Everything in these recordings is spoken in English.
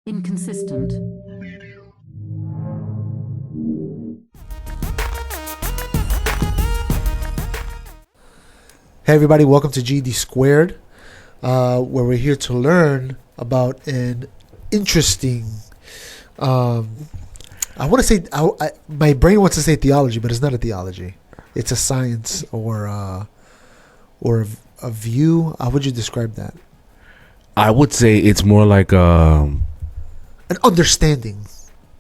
inconsistent. Hey everybody, welcome to GED Squared, where we're here to learn about an interesting, I want to say, my brain wants to say theology, but it's not a theology. It's a science or a view. How would you describe that? I would say it's more like An understanding.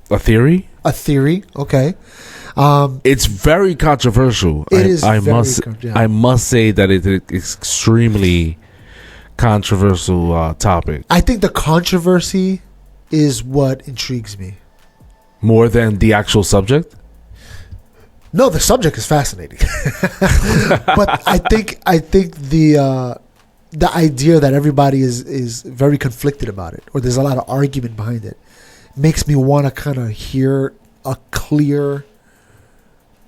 a theory. A theory, okay. It's very controversial. I must say that it's an extremely controversial topic. I think the controversy is what intrigues me. More than the actual subject? No, the subject is fascinating, but I think the idea that everybody is very conflicted about it, or there's a lot of argument behind it, makes me want to kind of hear a clear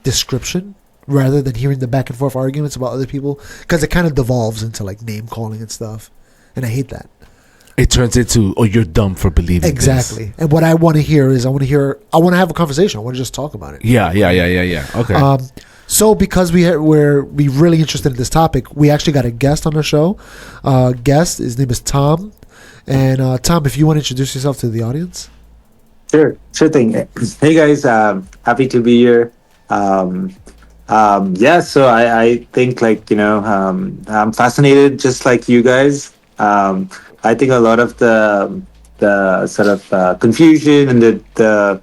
description rather than hearing the back and forth arguments about other people, because it kind of devolves into like name calling and stuff, and I hate that. It turns into, oh, you're dumb for believing Exactly. this. And what I want to hear is I want to have a conversation. I want to just talk about it. Yeah. Okay. So because we're really interested in this topic, we actually got a guest on the show. His name is Tom. And Tom, if you want to introduce yourself to the audience. Sure thing. Hey guys, happy to be here. So I think I'm fascinated just like you guys. I think a lot of the sort of confusion and the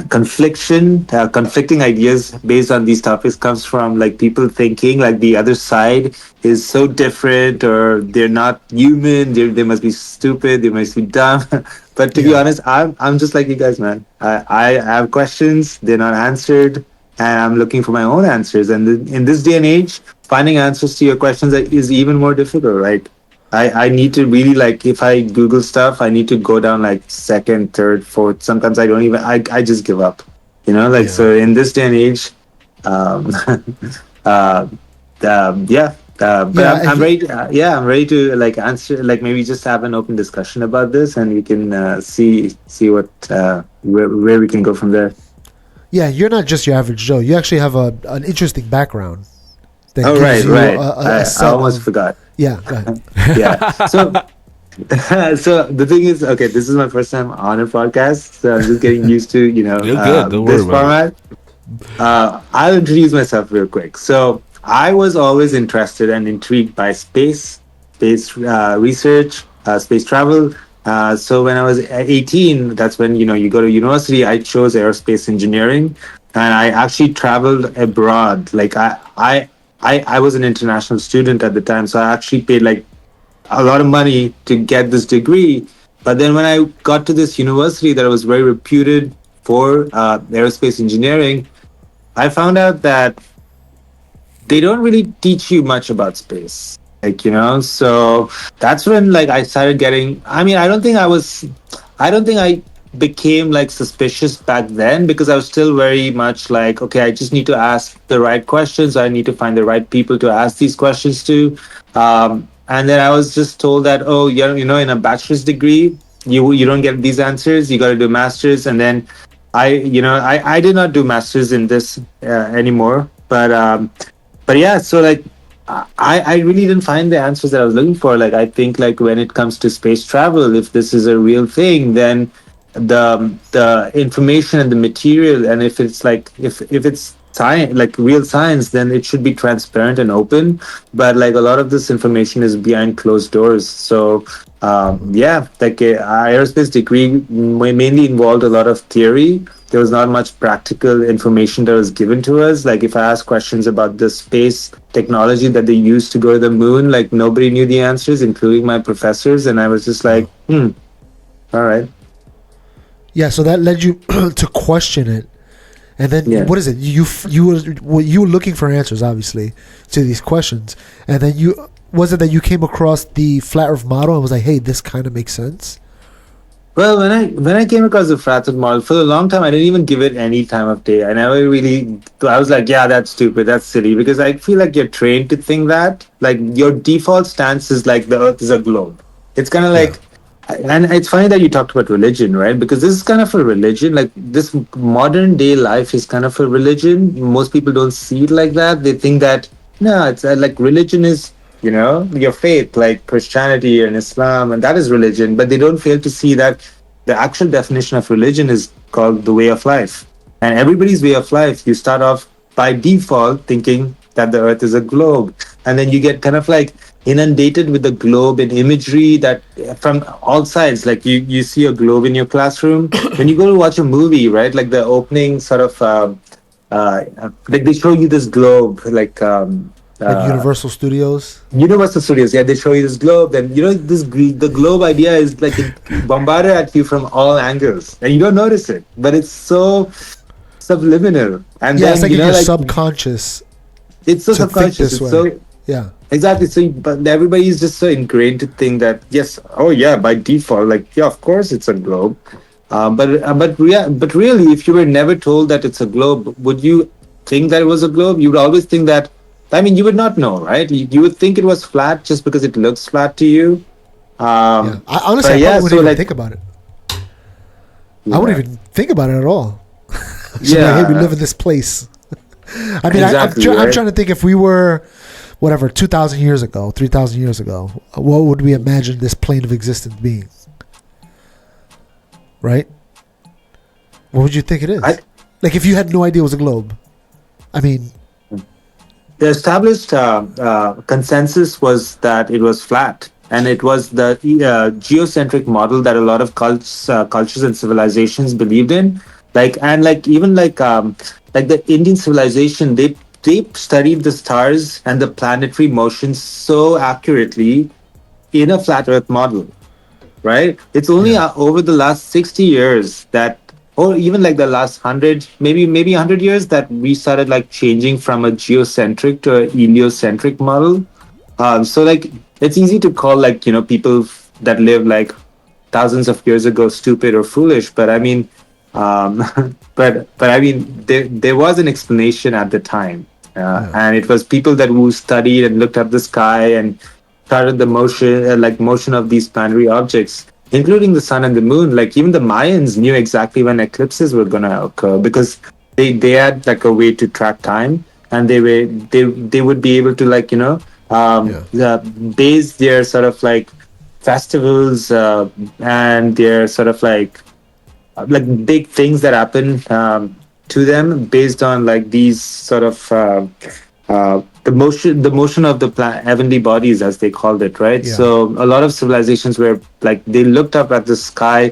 conflicting ideas based on these topics comes from like people thinking like the other side is so different, or they're not human. They must be stupid. They must be dumb. But to be honest, I'm just like you guys, man. I have questions. They're not answered, and I'm looking for my own answers. And in this day and age, finding answers to your questions is even more difficult, right? I need to really, like, if I Google stuff, I need to go down like second, third, fourth. Sometimes I don't even, I just give up, So in this day and age, I'm ready. I'm ready to like answer, like maybe just have an open discussion about this, and we can see what where we can go from there. Yeah, you're not just your average Joe. You actually have an interesting background. Right. I almost forgot. Yeah, go ahead. Yeah. So the thing is, okay, this is my first time on a podcast, so I'm just getting used to, You're good. Don't this worry about format. I'll introduce myself real quick. So I was always interested and intrigued by space research, space travel. So when I was 18, that's when, you go to university. I chose aerospace engineering, and I actually traveled abroad. Like I was an international student at the time, so I actually paid like a lot of money to get this degree. But then when I got to this university that was very reputed for aerospace engineering, I found out that they don't really teach you much about space. So that's when like I started getting, I don't think I became like suspicious back then, because I was still very much like, okay, I just need to ask the right questions. I need to find the right people to ask these questions to. And then I was just told that, oh, in a bachelor's degree, you don't get these answers. You got to do master's. And then I did not do master's in this anymore. But yeah, so like I really didn't find the answers that I was looking for. Like I think like when it comes to space travel, if this is a real thing, then the information and the material, and if it's like if it's science, like real science, then it should be transparent and open. But like a lot of this information is behind closed doors. So like our aerospace degree mainly involved a lot of theory. There was not much practical information that was given to us. Like if I asked questions about the space technology that they used to go to the moon, like nobody knew the answers, including my professors. And I was just like, all right. Yeah, so that led you to question it, and then what is it? You were looking for answers, obviously, to these questions, and then was it that you came across the flat Earth model and was like, hey, this kind of makes sense? Well, when I came across the FlatEarth model, for a long time, I didn't even give it any time of day. I never really, I was like, yeah, that's stupid, that's silly, because I feel like you're trained to think that. Like, your default stance is like the Earth is a globe. It's kind of like, And it's funny that you talked about religion, right? Because this is kind of a religion. Like this modern day life is kind of a religion. Most people don't see it like that. They think that no, it's like religion is, your faith, like Christianity and Islam, and that is religion. But they don't fail to see that the actual definition of religion is called the way of life. And everybody's way of life, you start off by default thinking that the earth is a globe. And then you get kind of like inundated with the globe and imagery that from all sides. Like you see a globe in your classroom. When you go to watch a movie, right? Like the opening sort of, like they show you this globe, like Universal Studios. Universal Studios, yeah, they show you this globe. Then the globe idea is like bombarded at you from all angles, and you don't notice it, but it's so subliminal. And yeah, then, it's like in your subconscious. It's so subconscious. It's so exactly. So, but everybody is just so ingrained to think that yes, oh yeah, by default, like yeah, of course it's a globe. But really, if you were never told that it's a globe, would you think that it was a globe? You would always think that. I mean, you would not know, right? You would think it was flat just because it looks flat to you. I honestly wouldn't even think about it. Yeah. I wouldn't even think about it at all. So like, hey, we live in this place. I mean, exactly, I'm trying to think if we were, 2,000 years ago, 3,000 years ago, what would we imagine this plane of existence being? Right? What would you think it is? Like if you had no idea it was a globe. I mean... The established consensus was that it was flat, and it was the geocentric model that a lot of cultures and civilizations believed in. Like the Indian civilization, they studied the stars and the planetary motions so accurately in a flat Earth model, right? It's only over the last 60 years that, or even like the last 100, maybe 100 years, that we started like changing from a geocentric to a heliocentric model. So like it's easy to call like people that live like thousands of years ago stupid or foolish, but I mean, but I mean there was an explanation at the time, and it was people who studied and looked up the sky and started the motion of these planetary objects, including the sun and the moon. Like even the Mayans knew exactly when eclipses were going to occur because they had like a way to track time, and they would be able to base their sort of like festivals and their sort of like big things that happen to them based on like these sort of the motion of the heavenly bodies, as they called it, right? Yeah. So a lot of civilizations were like they looked up at the sky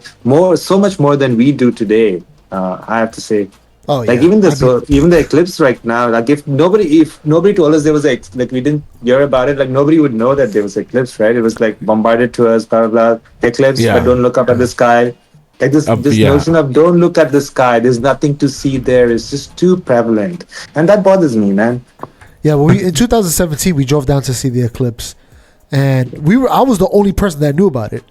so much more than we do today. I have to say, even the eclipse right now. Like if nobody told us there was we didn't hear about it, like nobody would know that there was eclipse, right? It was like bombarded to us, blah blah blah. Eclipse, but don't look up at the sky. Like this notion of don't look at the sky. There's nothing to see there. It's just too prevalent, and that bothers me, man. Yeah, well, in 2017, we drove down to see the eclipse, and I was the only person that knew about it,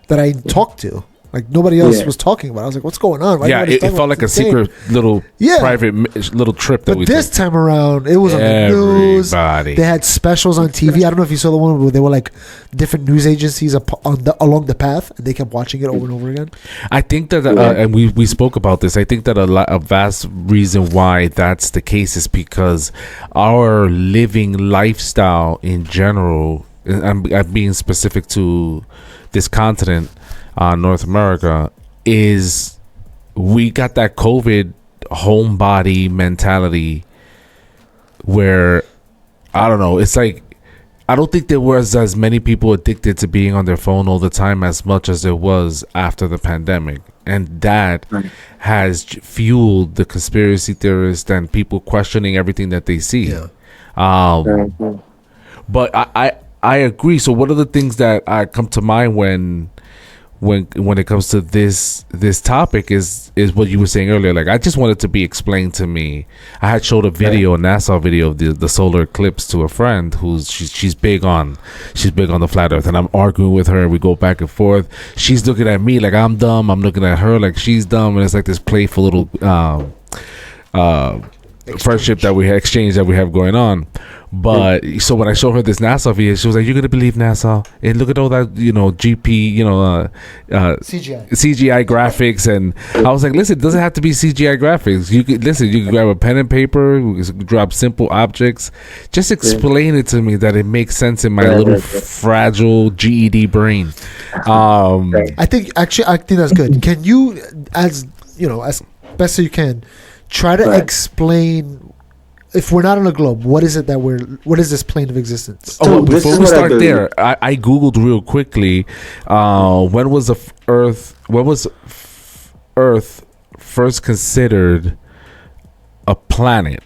that I talked to. Like nobody else was talking about it. I was like, "What's going on?" It felt like a secret little private little trip. But this time around, it was on the news. They had specials on TV. I don't know if you saw the one where they were like different news agencies along the path, and they kept watching it over and over again. I think that, and we spoke about this. I think that a vast reason why that's the case is because our living lifestyle in general, and I'm being specific to this continent. North America, is we got that COVID homebody mentality where I don't know, it's like I don't think there was as many people addicted to being on their phone all the time as much as there was after the pandemic, and that has fueled the conspiracy theorists and people questioning everything that they see. But I agree. So what are the things that come to mind when it comes to this topic is what you were saying earlier. Like I just wanted to be explained to me. I had showed a NASA video of the solar eclipse to a friend who's she's big on the flat Earth, and I'm arguing with her. We go back and forth. She's looking at me like I'm dumb. I'm looking at her like she's dumb, and it's like this playful little friendship that we exchange that we have going on. But so when I showed her this NASA video, she was like, "You're gonna believe NASA? And look at all that, GP, CGI graphics." And I was like, "Listen, it doesn't have to be CGI graphics. You could grab a pen and paper, grab simple objects. Just explain it to me that it makes sense in my little fragile GED brain." I think that's good. Can you, as best as you can, try to explain? If we're not on a globe, what is it what is this plane of existence? Oh, well, before we start there, I Googled real quickly, when was Earth first considered a planet?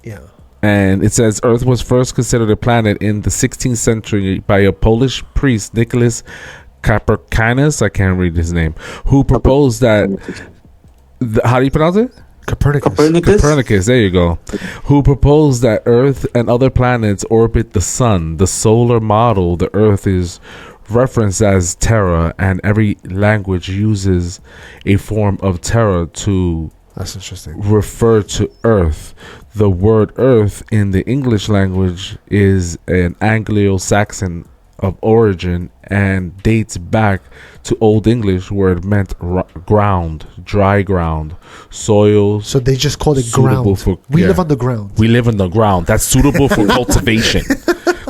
Yeah. And it says Earth was first considered a planet in the 16th century by a Polish priest, Nicholas Copernicus, I can't read his name, who proposed that, how do you pronounce it? Copernicus, there you go. Who proposed that Earth and other planets orbit the sun. The solar model, the Earth is referenced as Terra, and every language uses a form of Terra to That's interesting. refer to Earth. The word Earth in the English language is an Anglo-Saxon of origin and dates back to Old English, where it meant ground, dry ground, soil. So they just called it ground. We live on the ground. We live on the ground. That's suitable for cultivation.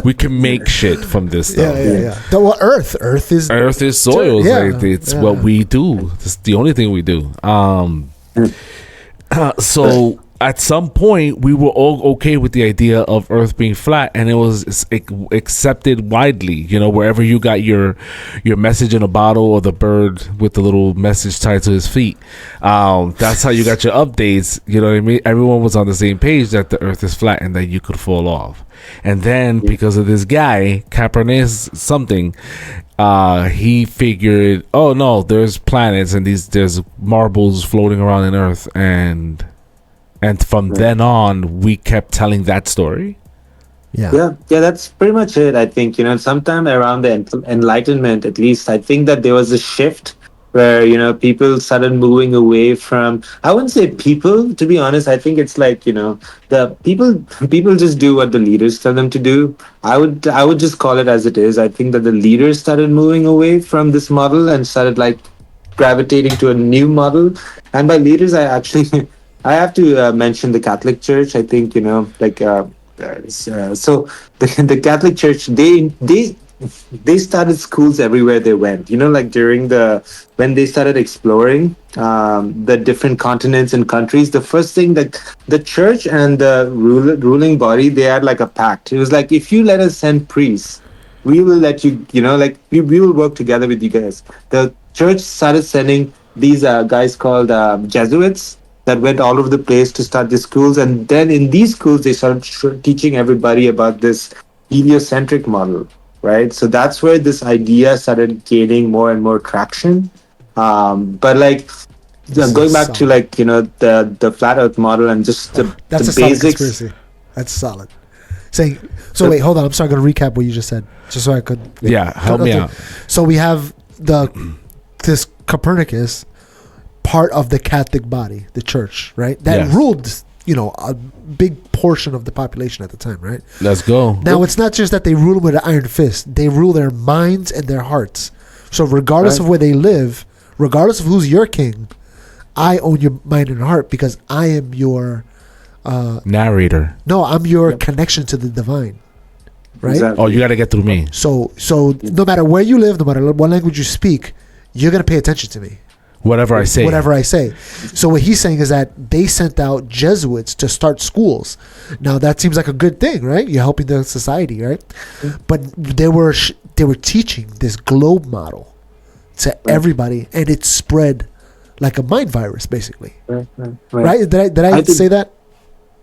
We can make shit from this stuff. Yeah. Earth is soil. It's what we do. It's the only thing we do. So at some point, we were all okay with the idea of Earth being flat, and it was accepted widely. Wherever you got your message in a bottle, or the bird with the little message tied to his feet, that's how you got your updates. You know what I mean? Everyone was on the same page that the Earth is flat and that you could fall off. And then, because of this guy, Copernicus something, he figured, oh no, there's planets and there's marbles floating around in Earth, and from then on, we kept telling that story. Yeah, that's pretty much it. I think, sometime around the Enlightenment, at least, I think that there was a shift where, people started moving away from, I wouldn't say people, to be honest. I think it's like, the people just do what the leaders tell them to do. I would just call it as it is. I think that the leaders started moving away from this model and started gravitating to a new model. And by leaders, I have to mention the Catholic Church. I think, so the Catholic Church, they started schools everywhere they went. During when they started exploring the different continents and countries, the first thing that the church and the ruling body, they had a pact. It was like, if you let us send priests, we will let you, we will work together with you guys. The church started sending these guys called Jesuits, that went all over the place to start these schools. And then in these schools, they started teaching everybody about this heliocentric model, right? So that's where this idea started gaining more and more traction. But going back to the flat Earth model and just the basics. Solid conspiracy. That's solid. Wait, hold on. I'm sorry. I'm going to recap what you just said, just so I could. Help me out. So we have this Copernicus, part of the Catholic body, the church, right? That ruled, a big portion of the population at the time, right? Let's go. Now, it's not just that they rule with an iron fist. They rule their minds and their hearts. So regardless of where they live, regardless of who's your king, I own your mind and heart because I am your... narrator. No, I'm your connection to the divine, right? Exactly. Oh, you got to get through me. So no matter where you live, no matter what language you speak, you're going to pay attention to me. Whatever I say. So what he's saying is that they sent out Jesuits to start schools. Now that seems like a good thing, right? You're helping the society, right? But they were teaching this globe model to everybody, and it spread like a mind virus, basically. Right? Did I say that?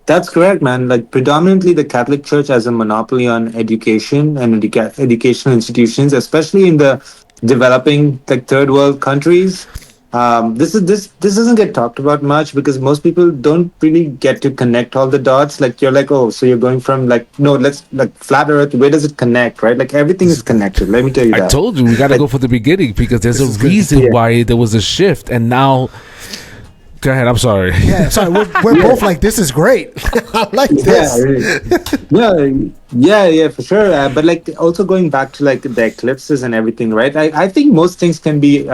That's correct, man. Predominantly the Catholic Church has a monopoly on education and educational institutions, especially in the developing third world countries. This doesn't get talked about much because most people don't really get to connect all the dots. You're oh, so you're going from flat Earth. Where does it connect, right? Everything is connected. Let me tell you that. I told you we got to go for the beginning because there's a reason why there was a shift, and now Go ahead. I'm sorry. Yeah, sorry, we're both like, this is great. I like Yeah, this. yeah, for sure. But like also going back to like the eclipses and everything, right? I think most things can be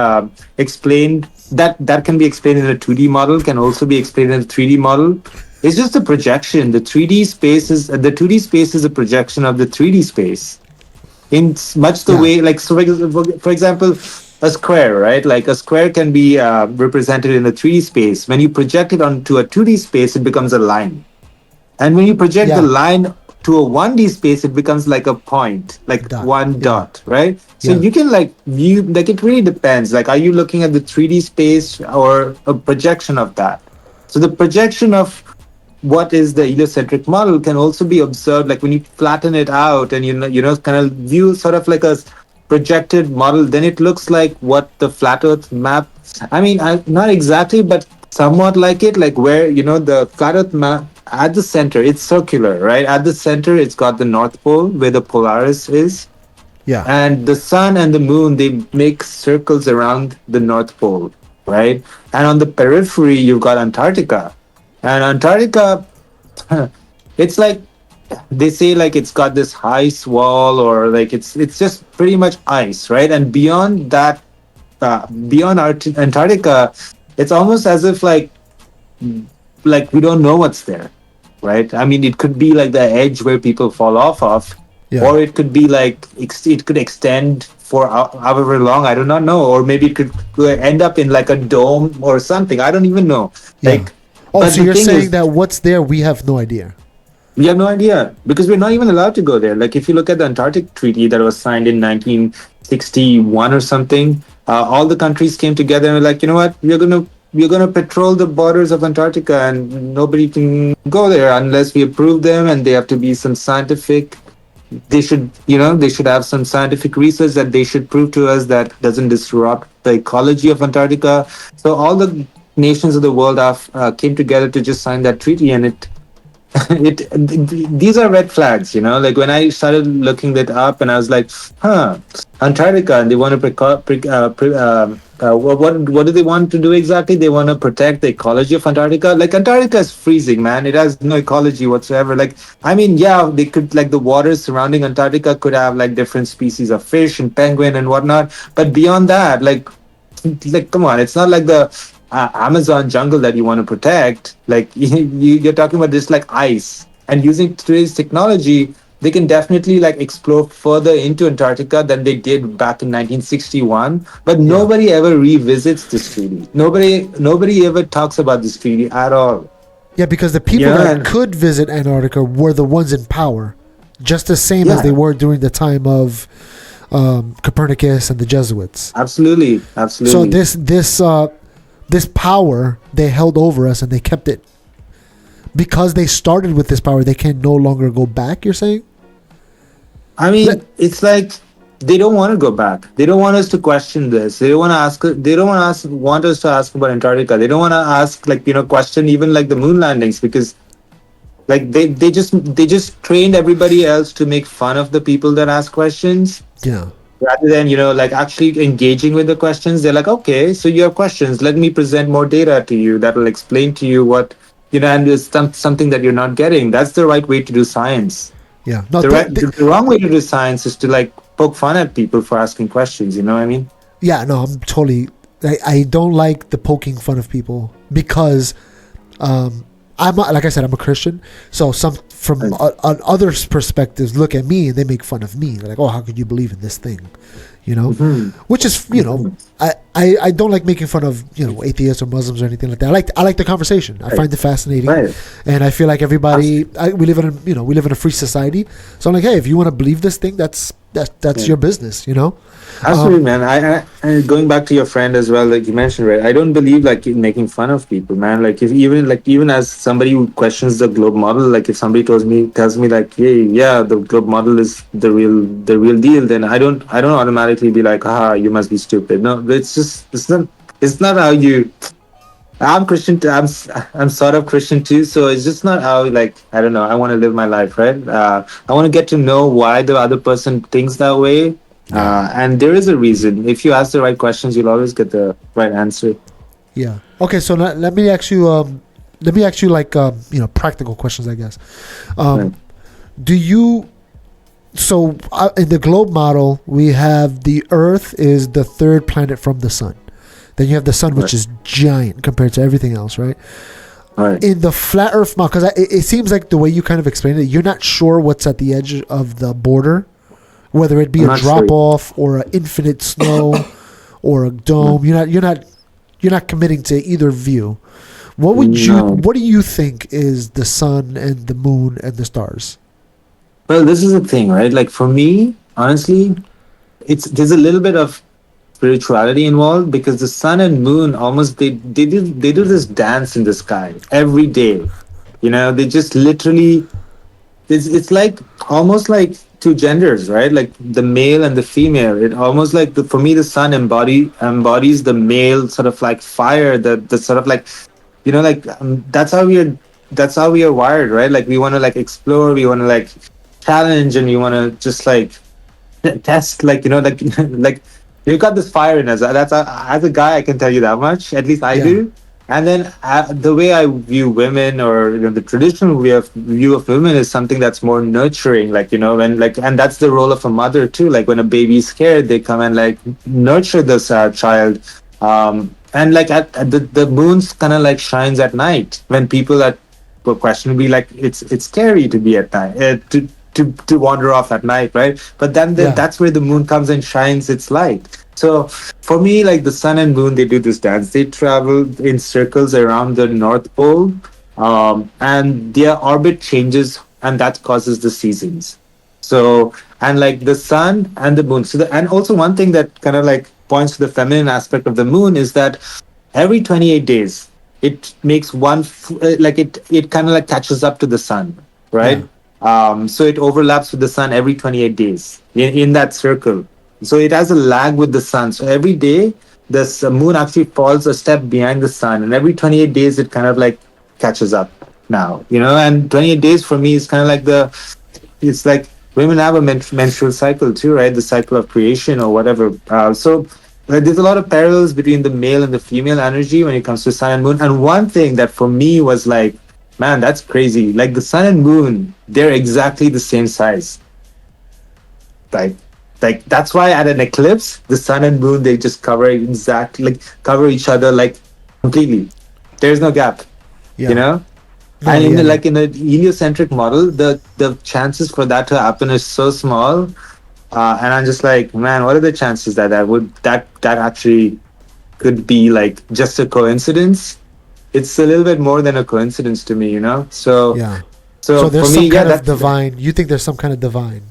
explained that can be explained in a 2D model can also be explained in a 3D model. It's just a projection. The 2D space is a projection of the 3D space in much the Yeah, way like so for example a square, right? Like a square can be represented in a 3D space. When you project it onto a 2D space, it becomes a line. And when you project the yeah, line to a 1D space, it becomes like a point, like dot. one Yeah, dot, right? So yeah, you can like view, like it really depends. Like, are you looking at the 3D space or a projection of that? So the projection of what is the heliocentric model can also be observed, like when you flatten it out and kind of view sort of like a projected model, then it looks like what the flat Earth map. I mean, not exactly, but somewhat like it, like where the flat Earth map at the center, it's circular, right? At the center, it's got the North Pole where the Polaris is, yeah, and the sun and the moon, they make circles around the North Pole, right? And on the periphery, you've got Antarctica, and Antarctica, it's like they say like it's got this ice wall, or like it's just pretty much ice, right? And beyond that, beyond Antarctica, it's almost as if like we don't know what's there, right? I mean, it could be like the edge where people fall off of, yeah, or it could be like it could extend for however long. I do not know, or maybe it could end up in like a dome or something. I don't even know. yeah. Like, Oh, but so the you're thing saying is, that what's there, we have no idea. we have no idea because we're not even allowed to go there. Like, if you look at the Antarctic Treaty that was signed in 1961 or something, all the countries came together and were like, you know what, we're gonna patrol the borders of Antarctica, and nobody can go there unless we approve them, and they have to be some scientific. They should have some scientific research that they should prove to us that doesn't disrupt the ecology of Antarctica. So all the nations of the world have came together to just sign that treaty, and these are red flags, like when I started looking that up, and I was like, Antarctica, and they want to what do they want to do exactly? They want to protect the ecology of Antarctica. Like, Antarctica is freezing, man. It has no ecology whatsoever. Like, I mean, yeah, they could, like, the waters surrounding Antarctica could have like different species of fish and penguin and whatnot, but beyond that, like come on, it's not like the Amazon jungle that you want to protect. Like, you're talking about this like ice, and using today's technology, they can definitely like explore further into Antarctica than they did back in 1961. But Yeah, nobody ever revisits this treaty. Nobody ever talks about this treaty at all. yeah, because the people Yeah, that and could visit Antarctica were the ones in power, just the same as they yeah, were during the time of Copernicus and the Jesuits. absolutely, So absolutely. this power they held over us, and they kept it because they started with this power. They can no longer go back. You're saying? I Let, mean, it's like they don't want to go back. They don't want us to question this. They don't want to ask. They don't want us to ask about Antarctica. They don't want to ask, like, question even like the moon landings, because like they just trained everybody else to make fun of the people that ask questions, yeah, rather than like actually engaging with the questions. They're like, okay, so you have questions. Let me present more data to you that will explain to you what and there's something that you're not getting. That's the right way to do science. yeah. No, The wrong way to do science is to like poke fun at people for asking questions. You know what I mean? yeah. No, I'm totally. I don't like the poking fun of people because like I said, I'm a Christian, so some from others' perspectives look at me and they make fun of me. They're like, "Oh, how could you believe in this thing?" Which is, I don't like making fun of atheists or Muslims or anything like that. I like the conversation. I find it fascinating, Right. and I feel like everybody we live in a free society. So I'm like, hey, if you want to believe this thing, that's Yeah. your business. Absolutely, man. And going back to your friend as well, like you mentioned, right? I don't believe like in making fun of people, man. Like, if even as somebody who questions the globe model, like if somebody tells me like, hey, yeah, the globe model is the real deal, then I don't automatically be like, you must be stupid. No, it's not how you. I'm Christian. I'm sort of Christian too, so it's just not how, like, I don't know. I want to live my life, right? I want to get to know why the other person thinks that way, Yeah. and there is a reason. If you ask the right questions, you'll always get the right answer. Yeah. Okay. So let me ask you. Let me ask you like practical questions, I guess. Right. Um, do you so in the globe model we have the Earth is the third planet from the sun. Then you have the sun, which Right. is giant compared to everything else, right? Right. In the flat Earth model, because it seems like the way you kind of explained it, you're not sure what's at the edge of the border, whether it be I'm a not sure. drop off or an infinite snow or a dome. You're not committing to either view. No. What do you think is the sun and the moon and the stars? Well, this is the thing, right? Like for me, honestly, it's there's a little bit of spirituality involved because the sun and moon almost they do this dance in the sky every day. They just literally it's like almost like two genders, right? Like the male and the female. It almost like for me the sun embodies the male sort of like fire, the sort of like like that's how we are wired, right? Like we want to like explore, we want to like challenge, and we want to just like test, like like like you've got this fire in us. That's as a guy, I can tell you that much. At least I Yeah, do. And then the way I view women, or the traditional view of women, is something that's more nurturing. Like when like, and that's the role of a mother too. Like when a baby's scared, they come and like nurture this child. And like at the moon's kind of like shines at night when people are questionably like it's scary to be at night, to wander off at night, right? But then yeah, that's where the moon comes and shines its light. So for me, like the sun and moon, they do this dance. They travel in circles around the North Pole, and their orbit changes, and that causes the seasons. So, and like the sun and the moon. And also one thing that kind of like points to the feminine aspect of the moon is that every 28 days it makes like it kind of like catches up to the sun, yeah, right? So it overlaps with the sun every 28 days in that circle. So it has a lag with the sun. So every day this moon actually falls a step behind the sun, and every 28 days it kind of like catches up now, and 28 days for me is kind of like it's like women have a menstrual cycle too, right? The cycle of creation or whatever. So there's a lot of parallels between the male and the female energy when it comes to sun and moon. And one thing that for me was like, man, that's crazy. Like the sun and moon, they're exactly the same size. Like, like that's why at an eclipse, the sun and moon they just cover each other like completely. There's no gap, you yeah. know. No, And yeah, yeah, in a heliocentric model, the chances for that to happen is so small. And I'm just like, man, what are the chances that that actually could be like just a coincidence? It's a little bit more than a coincidence to me. So yeah. So so there's for some me, yeah, kind of that's divine. You think there's some kind of divine?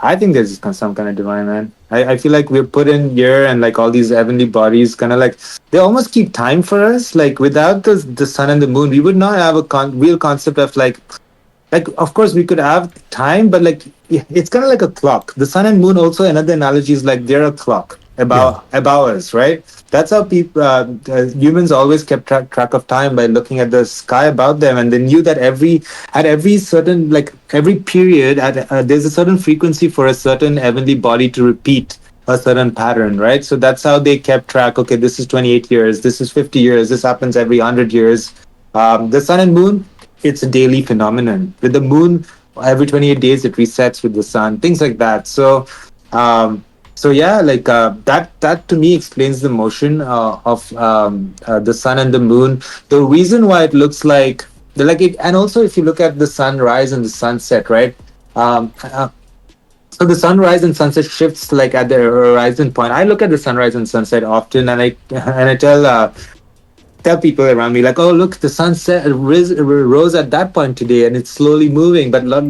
I think there's some kind of divine, man. I feel like we're put in here, and like all these heavenly bodies kind of like they almost keep time for us. Like without the sun and the moon, we would not have a real concept of like of course we could have time, but like it's kind of like a clock. The sun and moon also, another analogy is like they're a clock Yeah, about us, right? That's how people humans always kept track of time by looking at the sky above them, and they knew that every certain like every period there's a certain frequency for a certain heavenly body to repeat a certain pattern, right? So that's how they kept track. Okay, this is 28 years, this is 50 years, this happens every 100 years. The sun and moon, it's a daily phenomenon. With the moon, every 28 days it resets with the sun, things like that. Um, so yeah, like that to me explains the motion of the sun and the moon. The reason why it looks like it, and also if you look at the sunrise and the sunset, right? Um, uh, so the sunrise and sunset shifts like at the horizon point. I look at the sunrise and sunset often, and I tell people around me like, oh look, the sunset rose at that point today, and it's slowly moving. But not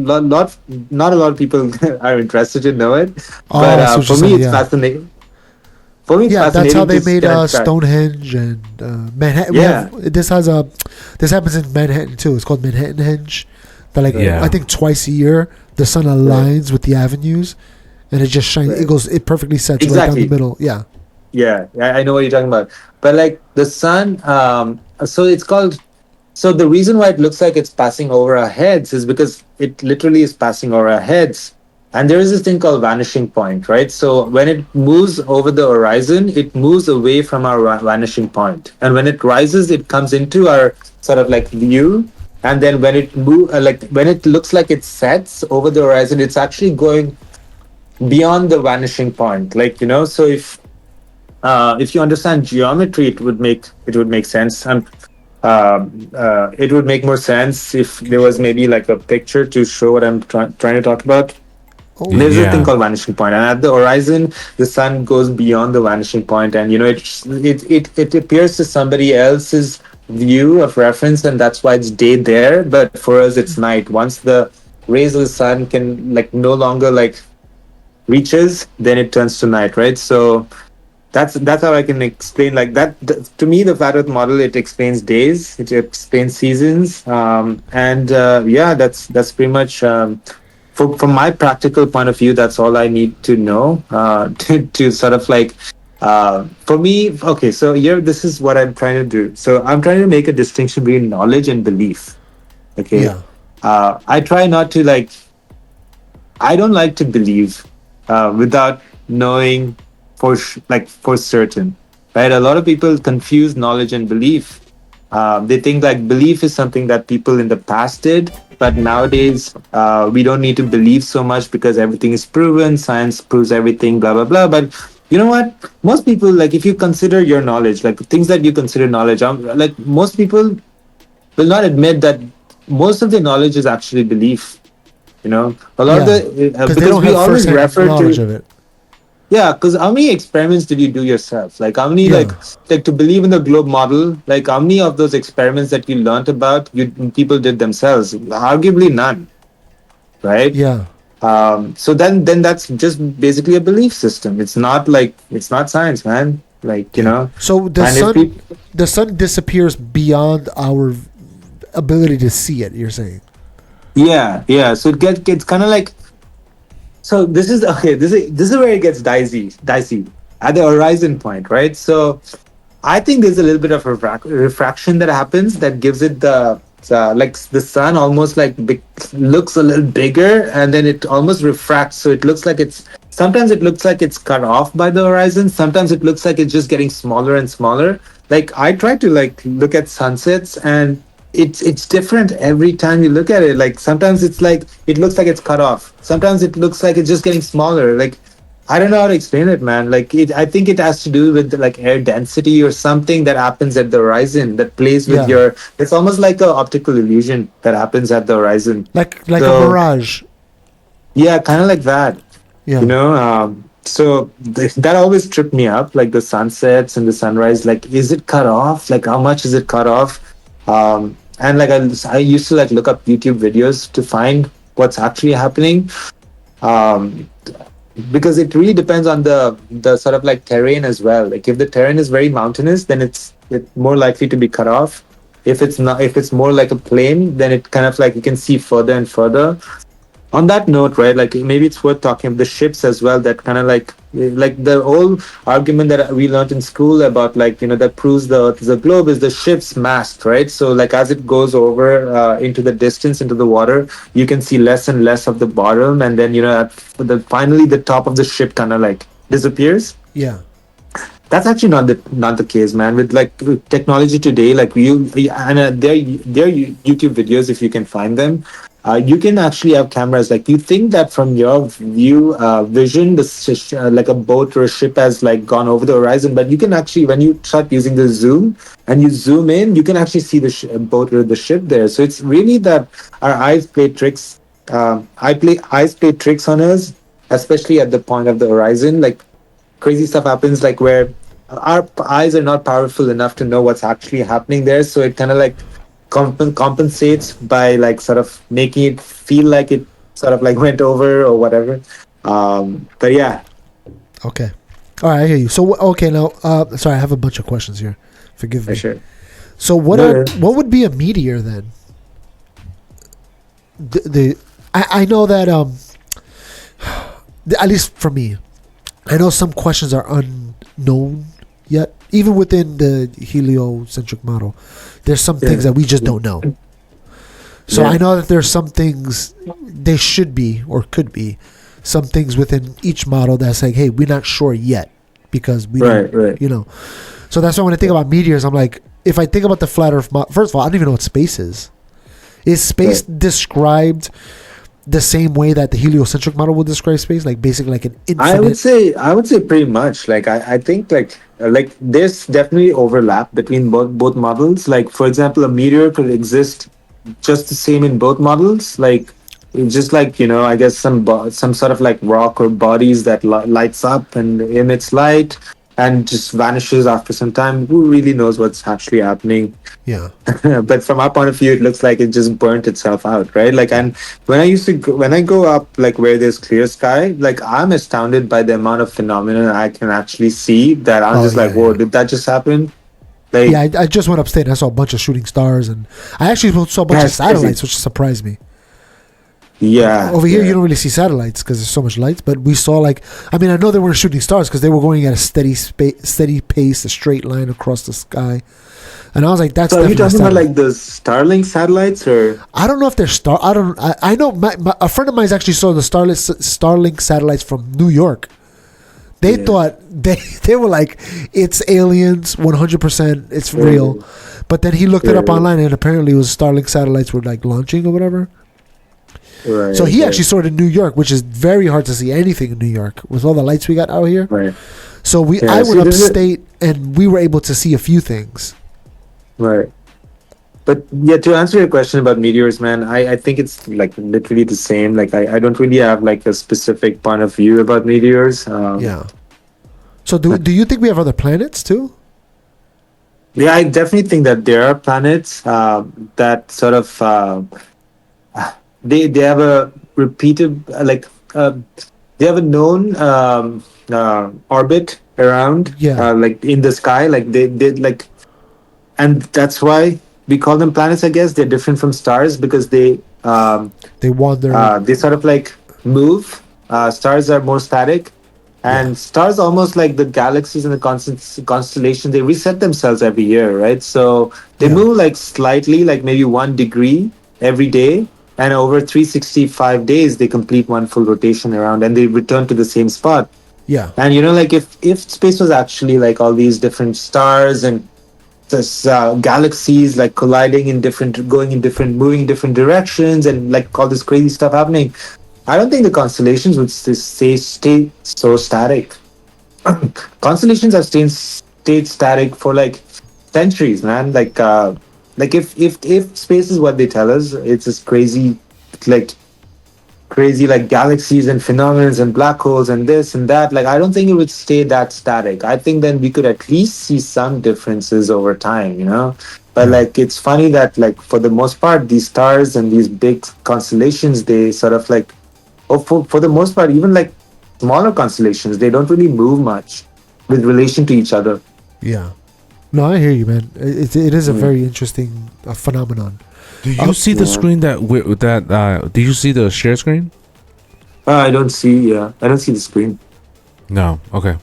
a lot of people are interested to know it. But oh, I see what you're for me, saying. it's Yeah, fascinating. For me, it's yeah. That's how fascinating they to made kind of track. Stonehenge and Manhattan. We Yeah, have this happens in Manhattan too. It's called Manhattan Henge. That like right, I Yeah. think twice a year the sun right, aligns with the avenues, and it just shines. It right. goes. It perfectly sets right down the Exactly. middle. Yeah, Yeah, I know what you're talking about. But like the sun, so it's called. So the reason why it looks like it's passing over our heads is because it literally is passing over our heads. And there is this thing called vanishing point, right? So when it moves over the horizon, it moves away from our vanishing point. And when it rises, it comes into our sort of like view. And then when it like when it looks like it sets over the horizon, it's actually going beyond the vanishing point. Like, so if you understand geometry, it would make sense. And it would make more sense if there was maybe like a picture to show what I'm trying to talk about. Oh, There's a thing Yeah. called vanishing point, and at the horizon, the sun goes beyond the vanishing point, and it appears to somebody else's view of reference, and that's why it's day there. But for us, it's night. Once the rays of the sun can like no longer like reaches, then it turns to night, right? So that's how I can explain like that. To me, the flat Earth model, it explains days, it explains seasons, and yeah, that's pretty much. From my practical point of view, that's all I need to know to sort of like for me. Okay, so here, this is what I'm trying to do. So I'm trying to make a distinction between knowledge and belief. Okay, yeah, I try not to like. I don't like to believe without knowing like for certain, right? A lot of people confuse knowledge and belief. They think like belief is something that people in the past did, but nowadays we don't need to believe so much because everything is proven, science proves everything, blah blah blah. But you know what? Most people, like if you consider your knowledge, like things that you consider knowledge, like most people will not admit that most of their knowledge is actually belief. A lot of yeah. the Because they because don't we have always firsthand refer knowledge to. of it. Yeah, because how many experiments did you do yourself? Like how many Yeah, like to believe in the globe model? Like how many of those experiments that you learned about you people did themselves? Arguably none, right? yeah. So then that's just basically a belief system. It's not science, man. Like Okay. So and if people. the sun disappears beyond our ability to see it. You're saying? Yeah, yeah. So it's kind of like. So this is okay. This is where it gets dicey at the horizon point, right? So I think there's a little bit of refraction that happens that gives it like the sun almost like looks a little bigger, and then it almost refracts. So it looks like it's sometimes it looks like it's cut off by the horizon. Sometimes it looks like it's just getting smaller and smaller. Like I try to like look at sunsets, and it's different every time you look at it. Like sometimes it's like it looks like it's cut off. Sometimes it looks like it's just getting smaller. Like I don't know how to explain it, man. Like I think it has to do with like air density or something that happens at the horizon that plays with Yeah. your. It's almost like a optical illusion that happens at the horizon. Like a So mirage. yeah, kind of like that. Yeah. So that always tripped me up, like the sunsets and the sunrise. Like, is it cut off? Like, how much is it cut off? And like I used to like look up YouTube videos to find what's actually happening. Um, because it really depends on the sort of like terrain as well. Like if the terrain is very mountainous, then it's more likely to be cut off. If it's not, if it's more like a plain, then it kind of like you can see further and further. On that note, right, like maybe it's worth talking about the ships as well, that kind of like the whole argument that we learned in school about like that proves the earth is a globe is the ship's mast, right? So like as it goes over into the distance into the water, you can see less and less of the bottom, and then finally the top of the ship kind of like disappears. Yeah. That's actually not the case, man. With technology today, like and there are YouTube videos if you can find them. You can actually have cameras. Like you think that from your vision, like a boat or a ship has like gone over the horizon, but you can actually, when you start using the zoom and you zoom in, you can actually see the boat or the ship there. So it's really that our eyes play tricks. Eyes play tricks on us, especially at the point of the horizon. Like crazy stuff happens, like where our eyes are not powerful enough to know what's actually happening there, so it kind of like compensates by like sort of making it feel like it sort of like went over or whatever. But yeah. Okay. All right, I hear you. So okay, now sorry, I have a bunch of questions here. Forgive For me. sure. So what No. what would be a meteor then? I know that at least for me, I know some questions are unknown yet, even within the heliocentric model. There's some things that we just don't know. So Yeah. I know that there's some things they should be or could be some things within each model that's like, hey, we're not sure yet because we Right, don't, right. you know. So that's why when I think about meteors, I'm like, if I think about the flat Earth, first of all, I don't even know what space is. Is space described the same way that the heliocentric model would describe space, like basically like an infinite? I would say pretty much. Like I think like there's definitely overlap between both models. Like for example, a meteor could exist just the same in both models. Like it's just like I guess some sort of like rock or bodies that lights up and emits light and just vanishes after some time. Who really knows what's actually happening? Yeah. But from our point of view, it looks like it just burnt itself out, right? Like, and when I go up, like where there's clear sky, like I'm astounded by the amount of phenomena I can actually see. That I'm Oh just like, yeah, whoa, yeah. did that just happen? Like, Yeah, I just went upstate and I saw a bunch of shooting stars, and I actually saw a bunch of that's crazy. satellites, which surprised me. Yeah, Over here, you yeah, don't really see satellites because there's so much lights. But we saw I mean, I know they weren't shooting stars because they were going at a steady pace, a straight line across the sky. And I was like, "That's So are you definitely a talking about satellite." like the Starlink satellites or? I don't know if they're star. I don't. I know a friend of mine actually saw the Starlink satellites from New York. They Yeah. thought they were like, it's aliens, 100%. It's real. But then he looked it up Yeah. online, and apparently it was Starlink satellites were like launching or whatever. Right. So he right, actually saw it in New York, which is very hard to see anything in New York with all the lights we got out here. Right. So Yeah, I see, went this is- upstate, and we were able to see a few things. Right. But yeah, to answer your question about meteors, man, I think it's like literally the same. Like I don't really have like a specific point of view about meteors. Yeah. So do you think we have other planets too? Yeah, I definitely think that there are planets that sort of they have a repeated they have a known orbit around Yeah. like in the sky, like they like, and that's why we call them planets. I guess they're different from stars because They wander. they sort of like move. Stars are more static, and Yeah. stars almost like the galaxies and the constellations. They reset themselves every year, right? So they Yeah. move like slightly, like maybe 1 degree every day, and over 365 days they complete one full rotation around, and they return to the same spot. Yeah. And like if space was actually like all these different stars and this galaxies like colliding in different, going in different, moving in different directions, and like all this crazy stuff happening, I don't think the constellations would stay so static. Constellations have stayed static for like centuries, man. Like if space is what they tell us, it's this like crazy like galaxies and phenomena and black holes and this and that. Like I don't think it would stay that static. I think then we could at least see some differences over time. But Yeah. like it's funny that like for the most part these stars and these big constellations, they sort of like, or for the most part, even like smaller constellations, they don't really move much with relation to each other. Yeah. No, I hear you, man. It is a Mm. very interesting phenomenon. Do you see the yeah. screen do you see the share screen? I don't see. Yeah, I don't see the screen. No. Okay.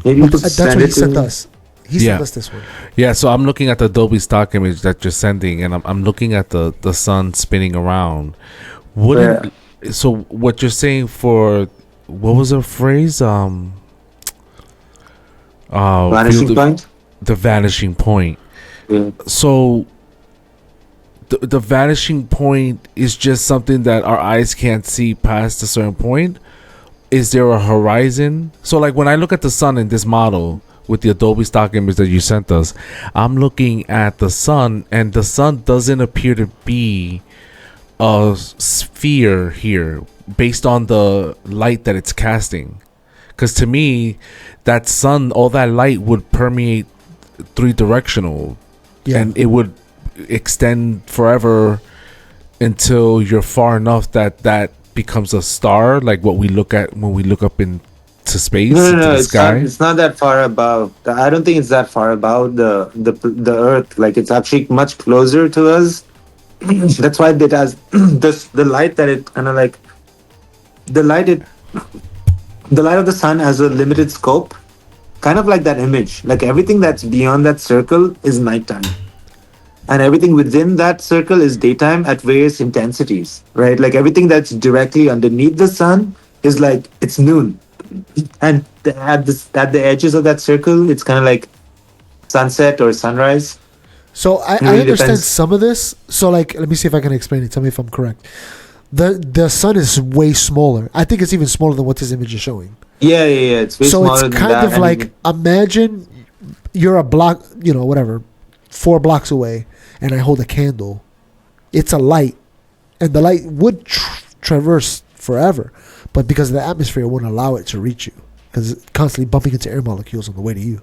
Maybe you could That's send what he it to sent me. us. He sent Yeah. us this one. Yeah, so I'm looking at the Adobe stock image that you're sending, and I'm looking at the sun spinning around. Wouldn't so what you're saying for what was the phrase? Vanishing field of- point. the vanishing point. Yeah. So the vanishing point is just something that our eyes can't see past a certain point. Is there a horizon? So like when I look at the sun in this model with the Adobe stock image that you sent us, I'm looking at the sun, and the sun doesn't appear to be a sphere here based on the light that it's casting. Because to me, that sun, all that light would permeate three directional, Yeah. and it would extend forever until you're far enough that becomes a star, like what we look at when we look up into space, No, into no, the sky. it's not that far above. I don't think it's that far above the Earth. Like it's actually much closer to us. That's why it has the light that it kind of like the light it the light of the sun has a limited scope, kind of like that image. Like everything that's beyond that circle is nighttime. and everything within that circle is daytime at various intensities, right? Like everything that's directly underneath the sun is like it's noon, and at the edges of that circle, it's kind of like sunset or sunrise. So It I really understand depends. some of this. So like, let me see if I can explain it. Tell me if I'm correct. The sun is way smaller. I think it's even smaller than what this image is showing. Yeah. It's way So it's smaller than kind that, of like, imagine you're a block, whatever, 4 blocks away, and I hold a candle. It's a light, and the light would traverse forever, but because of the atmosphere, it won't allow it to reach you because it's constantly bumping into air molecules on the way to you.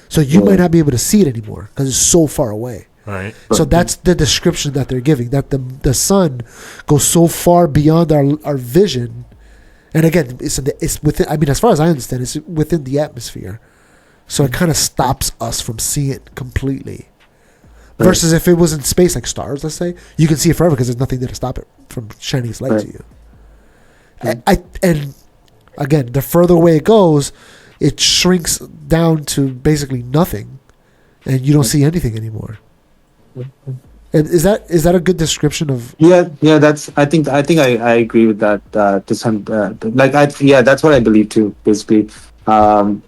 So you might not be able to see it anymore because it's so far away. Right. So that's the description that they're giving, that the sun goes so far beyond our vision. And again, it's within, I mean, as far as I understand, it's within the atmosphere. So it kind of stops us from seeing it completely. Versus if it was in space, like stars, let's say, you can see it forever because there's nothing there to stop it from shining its light to you. And again, the further away it goes, it shrinks down to basically nothing, and you don't see anything anymore. And is that a good description of? Yeah. That's. I agree with that. To some, that's what I believe too. Basically,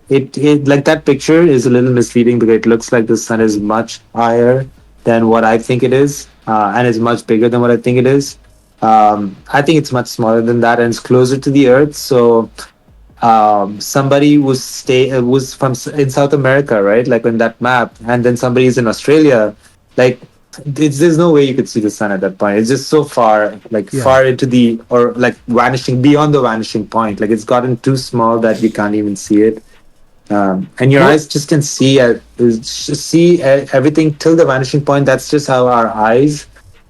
it like that picture is a little misleading because it looks like the sun is much higher than what I think it is, and is much bigger than what I think it is. I think it's much smaller than that, and it's closer to the Earth. So somebody was from in South America, right? Like on that map, and then somebody is in Australia. Like, there's no way you could see the sun at that point. It's just so far, like far into the or like vanishing beyond the vanishing point. Like it's gotten too small that you can't even see it. And your eyes just can see everything till the vanishing point. That's just how our eyes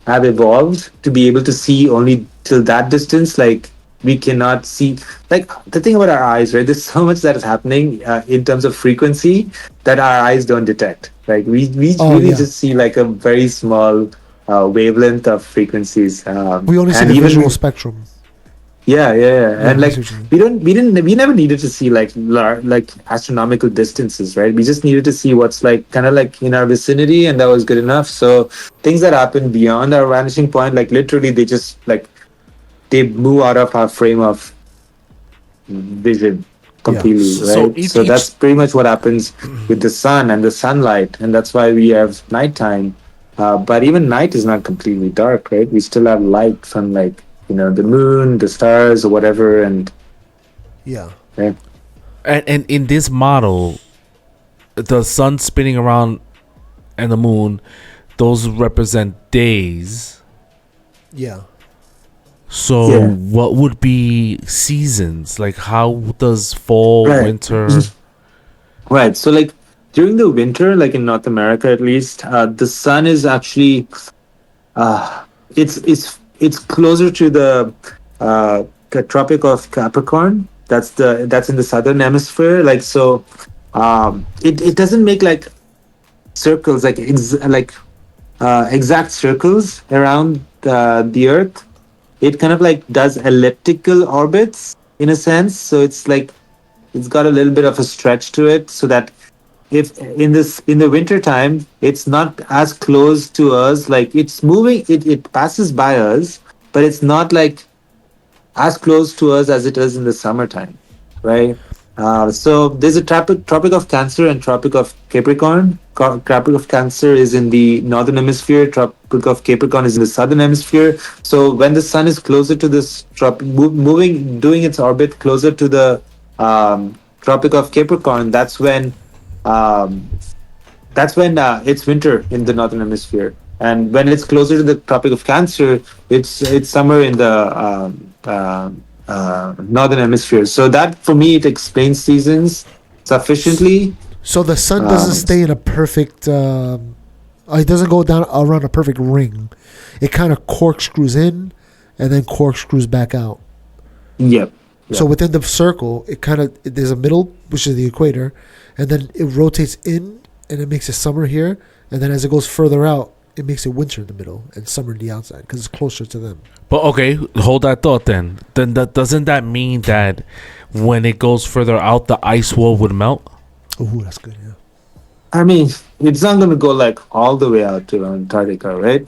have evolved to be able to see only till that distance. Like we cannot see, like the thing about our eyes, right? There's so much that is happening in terms of frequency that our eyes don't detect. Like we really just see like a very small wavelength of frequencies. We only see and the even visual spectrum. Yeah. And like Like we never needed to see like like astronomical distances, right? We just needed to see what's like kind of like in our vicinity, and that was good enough. So things that happen beyond our vanishing point, like literally, they just like they move out of our frame of vision completely, right? So that's pretty much what happens with the sun and the sunlight, and that's why we have nighttime. But even night is not completely dark, right? We still have light from like the moon, the stars, or whatever, and and in this model, the sun spinning around and the moon, those represent days. So what would be seasons? Like how does fall, winter? Right. So like during the winter, like in North America at least, the sun is actually it's closer to the Tropic of Capricorn. That's in the southern hemisphere. Like so, it doesn't make like circles like exact circles around the Earth. It kind of like does elliptical orbits in a sense. So it's like it's got a little bit of a stretch to it, so that if in the winter time it's not as close to us, like it's moving, it passes by us, but it's not like as close to us as it is in the summertime, right? So there's a tropic of Cancer and Tropic of Capricorn. Tropic of Cancer is in the northern hemisphere. Tropic of Capricorn is in the southern hemisphere. So when the sun is closer to this doing its orbit closer to the Tropic of Capricorn, that's when it's winter in the northern hemisphere. And when it's closer to the Tropic of Cancer, it's summer in the northern hemisphere. So that for me it explains seasons sufficiently. So the sun doesn't stay in a perfect. It doesn't go down around a perfect ring. It kind of corkscrews in, and then corkscrews back out. Yep. So within the circle, there's a middle, which is the equator, and then it rotates in, and it makes it summer here, and then as it goes further out, it makes it winter in the middle and summer in the outside because it's closer to them. But okay, hold that thought then. Then doesn't that mean that when it goes further out, the ice wall would melt? Oh, that's good. Yeah. I mean, it's not going to go like all the way out to Antarctica, right?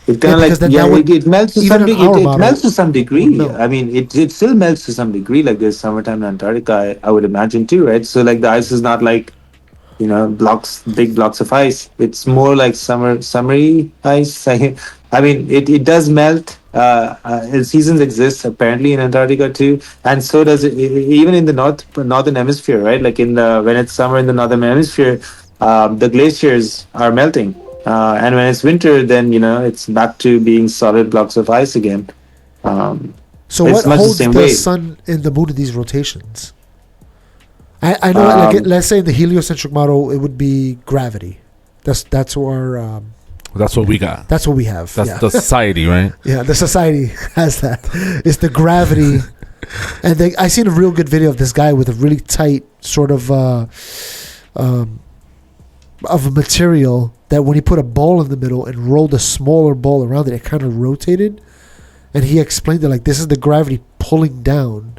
It Yeah, kind of because like, then yeah, that would, it melts to even some in degree. our It melts model, to some would degree. melt. I mean, it still melts to some degree. Like there's summertime in Antarctica, I would imagine too, right? So like the ice is not like, big blocks of ice. It's more like summery ice. I mean, it does melt. Seasons exist apparently in Antarctica too, and so does it even in the northern hemisphere, right? Like when it's summer in the northern hemisphere, the glaciers are melting, and when it's winter, then it's back to being solid blocks of ice again. Um, So what it's much the holds same the way. sun and the moon in these rotations? I know, like, Um, let's say in the heliocentric model, it would be gravity. That's our That's what we got. that's what we have. That's Yeah, the society, right? yeah. The society has that. It's the gravity, and I seen a real good video of this guy with a really tight sort um, of a material that when he put a ball in the middle and rolled a smaller ball around it, it kind of rotated. And he explained it like this is the gravity pulling down,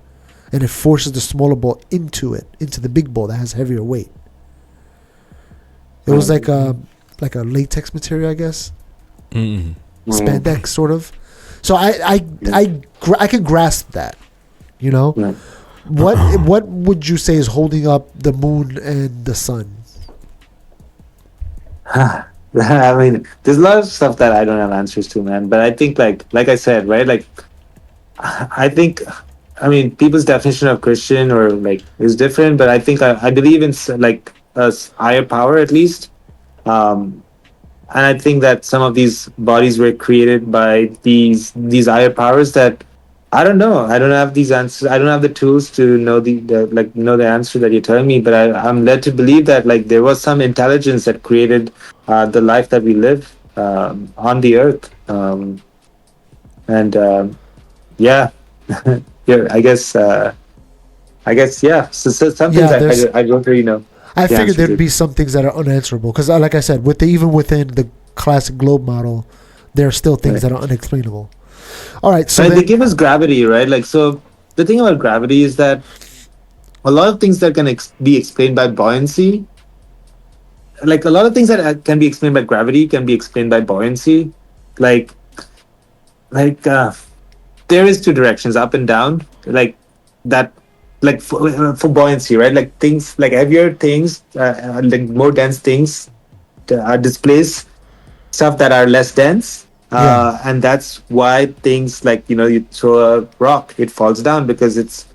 and it forces the smaller ball into the big ball that has heavier weight. It was like a latex material, I guess, Mm. spandex sort of. So I can grasp that. You know, yeah. what would you say is holding up the moon and the sun? I mean, there's a lot of stuff that I don't have answers to, man. But I think, like I said, right? Like, I think, I mean, people's definition of Christian or like is different. But I think I believe in like higher power at least. Um, and I think that some of these bodies were created by these higher powers that I don't know. I don't have these answers. I don't have the tools to know the answer that you're telling me. But I'm led to believe that like there was some intelligence that created the life that we live on the earth. And yeah, yeah. I guess yeah. So some things Yeah, there's. I don't really know I the figured answer there'd to. be some things that are unanswerable because, like I said, even within the classic globe model, there are still things Right. that are unexplainable. All right, so Right, they then, give us gravity, right? Like, so the thing about gravity is that a lot of things that can be explained by buoyancy, like a lot of things that can be explained by gravity, can be explained by buoyancy. Like, like there is two directions, up and down. Like that, like for buoyancy, right? Like things, like heavier things, like more dense things, displace stuff that are less dense. yeah. And that's why things like, you throw a rock, it falls down because it's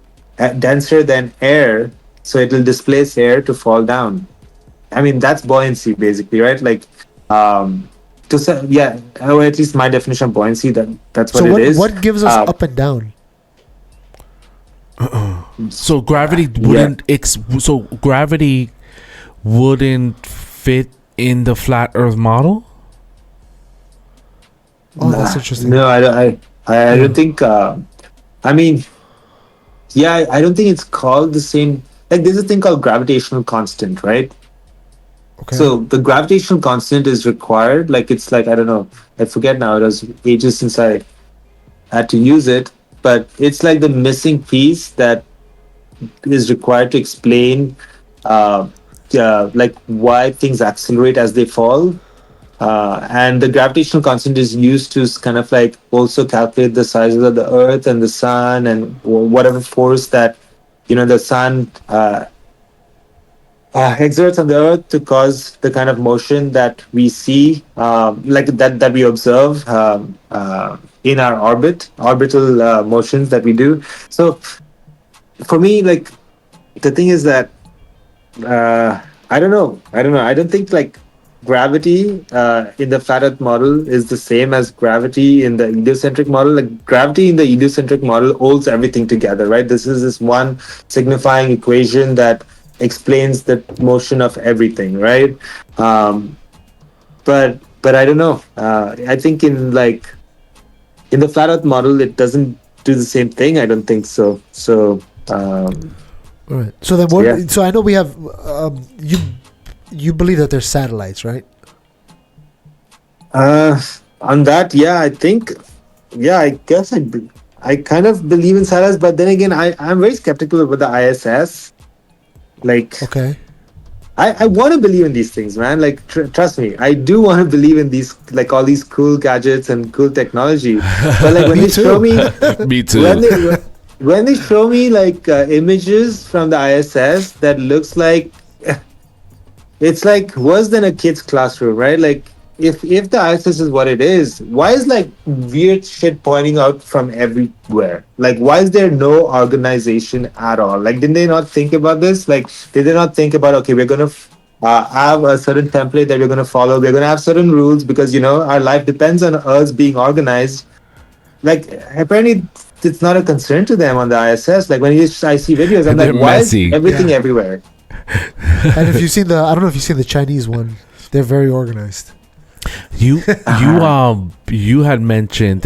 denser than air. So it will displace air to fall down. I mean, that's buoyancy basically, right? Like, to say, yeah, or at least my definition of buoyancy, that's So what it is. what gives us up and down? So gravity Yeah. wouldn't so gravity wouldn't fit in the flat Earth model. Oh, that's interesting. No, I Yeah. don't think. I mean, yeah, I don't think it's called the same. Like, there's a thing called gravitational constant, right? Okay. So the gravitational constant is required. Like, it's like, I don't know. I forget now. It was ages since I had to use it, but it's like the missing piece that is required to explain, uh, like why things accelerate as they fall. And the gravitational constant is used to kind of like also calculate the sizes of the Earth and the Sun and whatever force that the Sun exerts on the Earth to cause the kind of motion that we see, like that we observe in our orbital motions that we do. So for me, like the thing is that uh, I don't know. I don't know. I don't think like gravity in the flat Earth model is the same as gravity in the heliocentric model. Like gravity in the heliocentric model holds everything together, right? This is this one signifying equation that explains the motion of everything, right? Um, but I don't know. I think in the flat Earth model, it doesn't do the same thing. I don't think so. So. All right. So then, So yeah. So I know we have you believe that there's satellites, right? On that, yeah, I think, yeah, I guess I kind of believe in satellites, but then again, I'm very skeptical about the ISS. Like, Okay. I want to believe in these things, man. Like, trust me, I do want to believe in these, like all these cool gadgets and cool technology. But like when Me they show too. me, Me when too. they show me like images from the ISS that looks like it's like worse than a kid's classroom, right? Like if the ISS is what it is, why is like weird shit pointing out from everywhere? Like why is there no organization at all? Like did they not think about this? Like did they not think about okay, we're gonna have a certain template that we're gonna follow. We're gonna have certain rules because you know our life depends on us being organized. Like apparently it's not a concern to them on the ISS. Like I see videos, I'm like, They're why is messy. everything Yeah. everywhere? And if you've seen I don't know if you've seen the Chinese one, they're very organized. You had mentioned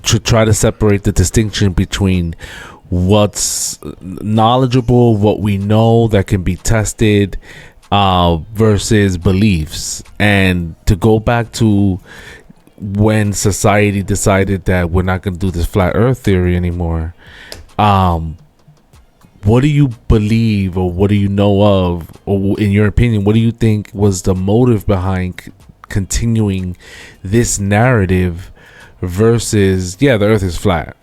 to try to separate the distinction between what's knowledgeable, what we know that can be tested, versus beliefs. And to go back to when society decided that we're not going to do this flat Earth theory anymore, what do you believe, or what do you know of, or in your opinion, what do you think was the motive behind continuing this narrative versus the Earth is flat?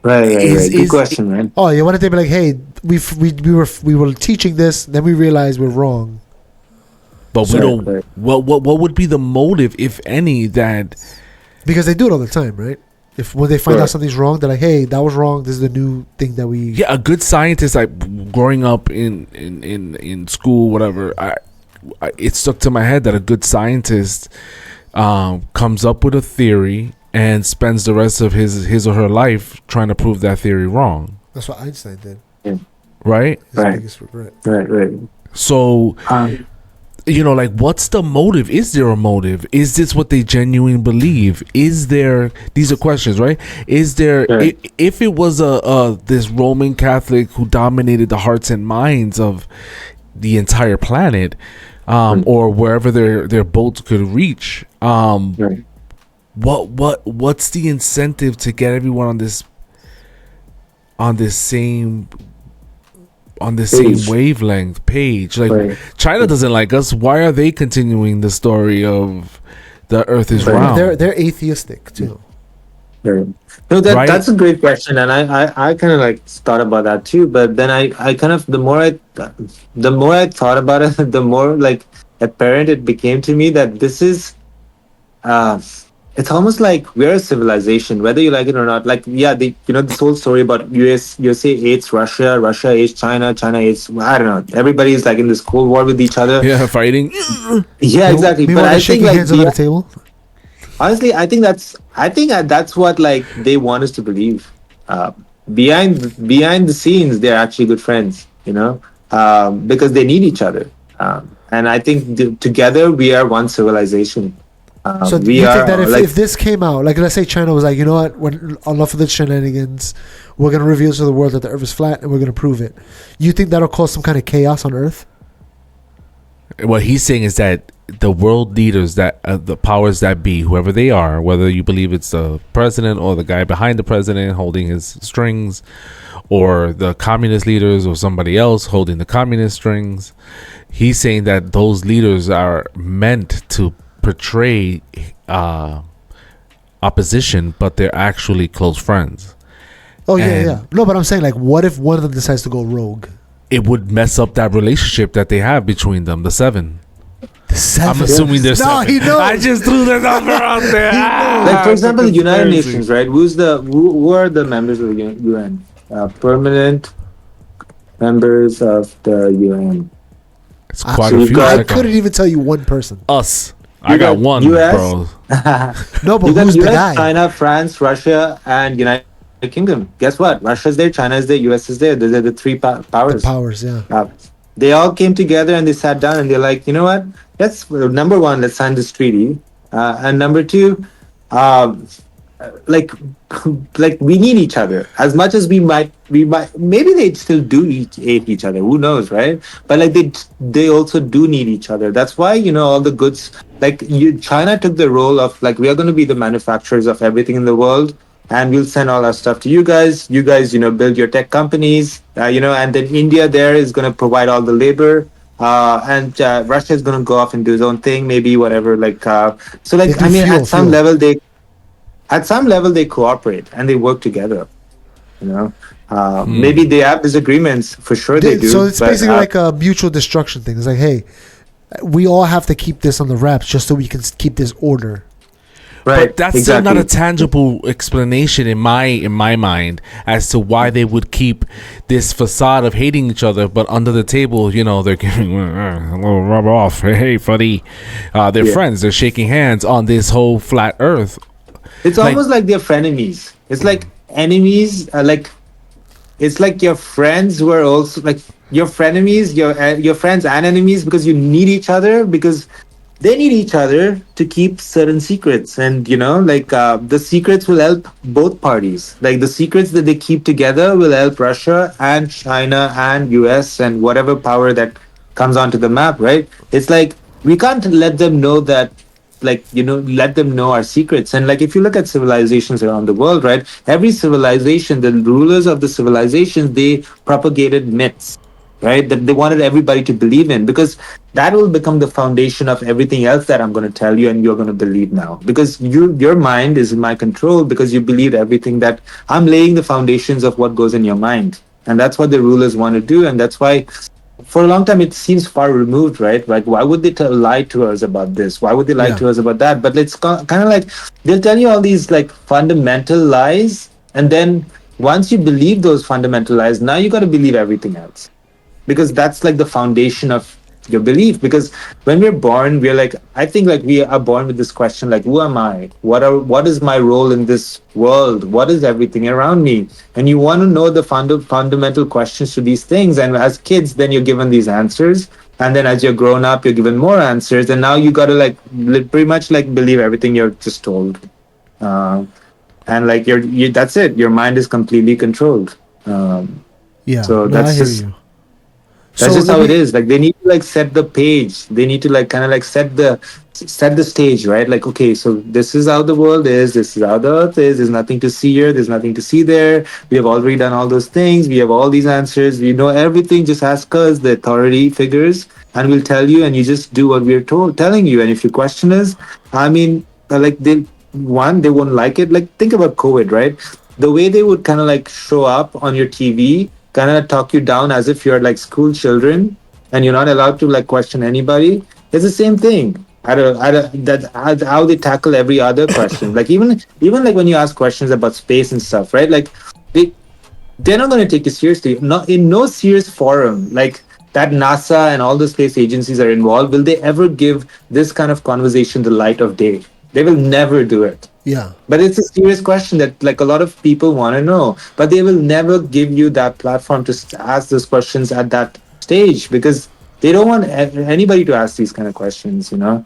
Right. Good Is question, man. Oh, you wanted to be like, hey, we were teaching this, then we realized we're wrong. but we Right, don't. right. What would be the motive, if any, that Because they do it all the time, right? If when they find Sure. out something's wrong, they're like, hey, that was wrong. This is the new thing that we. yeah, a good scientist, like growing up in school, whatever, it stuck to my head that a good scientist comes up with a theory and spends the rest of his or her life trying to prove that theory wrong, That's what Einstein did. right? His Right. biggest regret. Right. So like, what's the motive? Is there a motive? Is this what they genuinely believe? Is there, these are questions, right? Is there, Sure. if it was a this Roman Catholic who dominated the hearts and minds of the entire planet, or wherever their boats could reach, Right. what's the incentive to get everyone on this same Page. wavelength page? Like, Right. China doesn't like us. Why are they continuing the story of the Earth is Right. round? They're atheistic too. Right. No, Right? that's a great question, and I kind of like thought about that too. But then I kind of the more I thought about it, the more like apparent it became to me that this is uh it's almost like we're a civilization, whether you like it or not. Like, yeah, this whole story about USA hates Russia, Russia hates China, China hates, I don't know. Everybody's like in this cold war with each other. Yeah, fighting. Yeah, exactly. Meanwhile, But they're I think shaking like hands under the table. honestly, I think that's what like they want us to believe. Uh, behind the scenes, they're actually good friends, you know, because they need each other. And I think together we are one civilization. So We you are think that like if this came out, like let's say China was like, you know what, when enough of the shenanigans, we're gonna reveal to the world that the Earth is flat and we're gonna prove it. You think that'll cause some kind of chaos on Earth? What he's saying is that the world leaders, that the powers that be, whoever they are, whether you believe it's the president or the guy behind the president holding his strings, or the communist leaders or somebody else holding the communist strings, he's saying that those leaders are meant to portray opposition, but they're actually close friends. Oh yeah, And- yeah. No, but I'm saying like, what if one of them decides to go rogue? It would mess up that relationship that they have between them, the seven. The seven. I'm assuming there's No, seven. he knows. I just threw the number out there. like for It's a example, the United conspiracy. Nations, right? Who are the members of the UN? Permanent members of the UN. It's quite So a you've few. got- I Like couldn't even tell you one person. us. I You got got one, US? bro. No, but You got who's the US, guy? China, France, Russia, and United Kingdom. Guess what? Russia's there, China is there, US is there. Those are the three The powers. powers, yeah. They all came together and they sat down and they're like, you know what? Number one, let's sign this treaty, and number two, um, like like we need each other as much as we might maybe they still do hate each other, who knows, right? But like they also do need each other. That's why, you know, all the goods, like China took the role of like, we are going to be the manufacturers of everything in the world, and we'll send all our stuff to you guys, you know, build your tech companies, you know, and then India there is going to provide all the labor, and Russia is going to go off and do his own thing, maybe whatever. So, They like, do I mean, fuel. at some level, they cooperate and they work together. You know, maybe Hmm. they have disagreements. For sure, they So do. it's But basically like a mutual destruction thing. It's like, hey, we all have to keep this on the wraps just so we can keep this order. right, But that's still not a exactly. tangible explanation in my mind as to why they would keep this facade of hating each other, but under the table, they're giving a little rub off. Hey, buddy, they're Yeah. friends. They're shaking hands on this whole flat Earth. It's Like, almost like they're frenemies. It's like enemies. It's like your friends who are also like your frenemies, your friends and enemies, because you need each other, because they need each other to keep certain secrets. And the secrets will help both parties. Like the secrets that they keep together will help Russia and China and US and whatever power that comes onto the map, right? It's like we can't let them know that, let them know our secrets. And like if you look at civilizations around the world, right, every civilization, the rulers of the civilizations, they propagated myths, right, that they wanted everybody to believe in, because that will become the foundation of everything else that I'm going to tell you and you're going to believe now, because your mind is in my control, because you believe everything that I'm laying the foundations of what goes in your mind. And that's what the rulers want to do. And that's why for a long time it seems far removed, right? Like, why would they lie to us about this? Why would they lie Yeah. to us about that? But it's kind of like they'll tell you all these like fundamental lies, and then once you believe those fundamental lies, now you got to believe everything else, because that's like the foundation of your belief. Because when we're born, we're like, I think like we are born with this question, like, who am I, what is my role in this world, what is everything around me? And you want to know the fundamental questions to these things. And as kids, then you're given these answers, and then as you're grown up, you're given more answers, and now you got to like pretty much like believe everything you're just told. And like that's it, your mind is completely controlled. Yeah. So No, I that's hear just you. that's So just let how it me. is. Like they need to like set the page. They need to like kind of like set the stage, right? Like, okay, so this is how the world is. This is how the earth is. There's nothing to see here. There's nothing to see there. We have already done all those things. We have all these answers. We know everything. Just ask us, the authority figures, and we'll tell you. And you just do what we're telling you. And if you question us, I mean, like they won't like it. Like think about COVID, right? The way they would kind of like show up on your TV, kind of talk you down as if you're like school children and you're not allowed to like question anybody. It's the same thing. That how they tackle every other question. Like even like when you ask questions about space and stuff, right? Like they they're not going to take you seriously. Not in no serious forum like that NASA and all the space agencies are involved. Will they ever give this kind of conversation the light of day? They will never do it. Yeah. But it's a serious question that like a lot of people want to know, but they will never give you that platform to ask those questions at that stage, because they don't want anybody to ask these kind of questions, you know.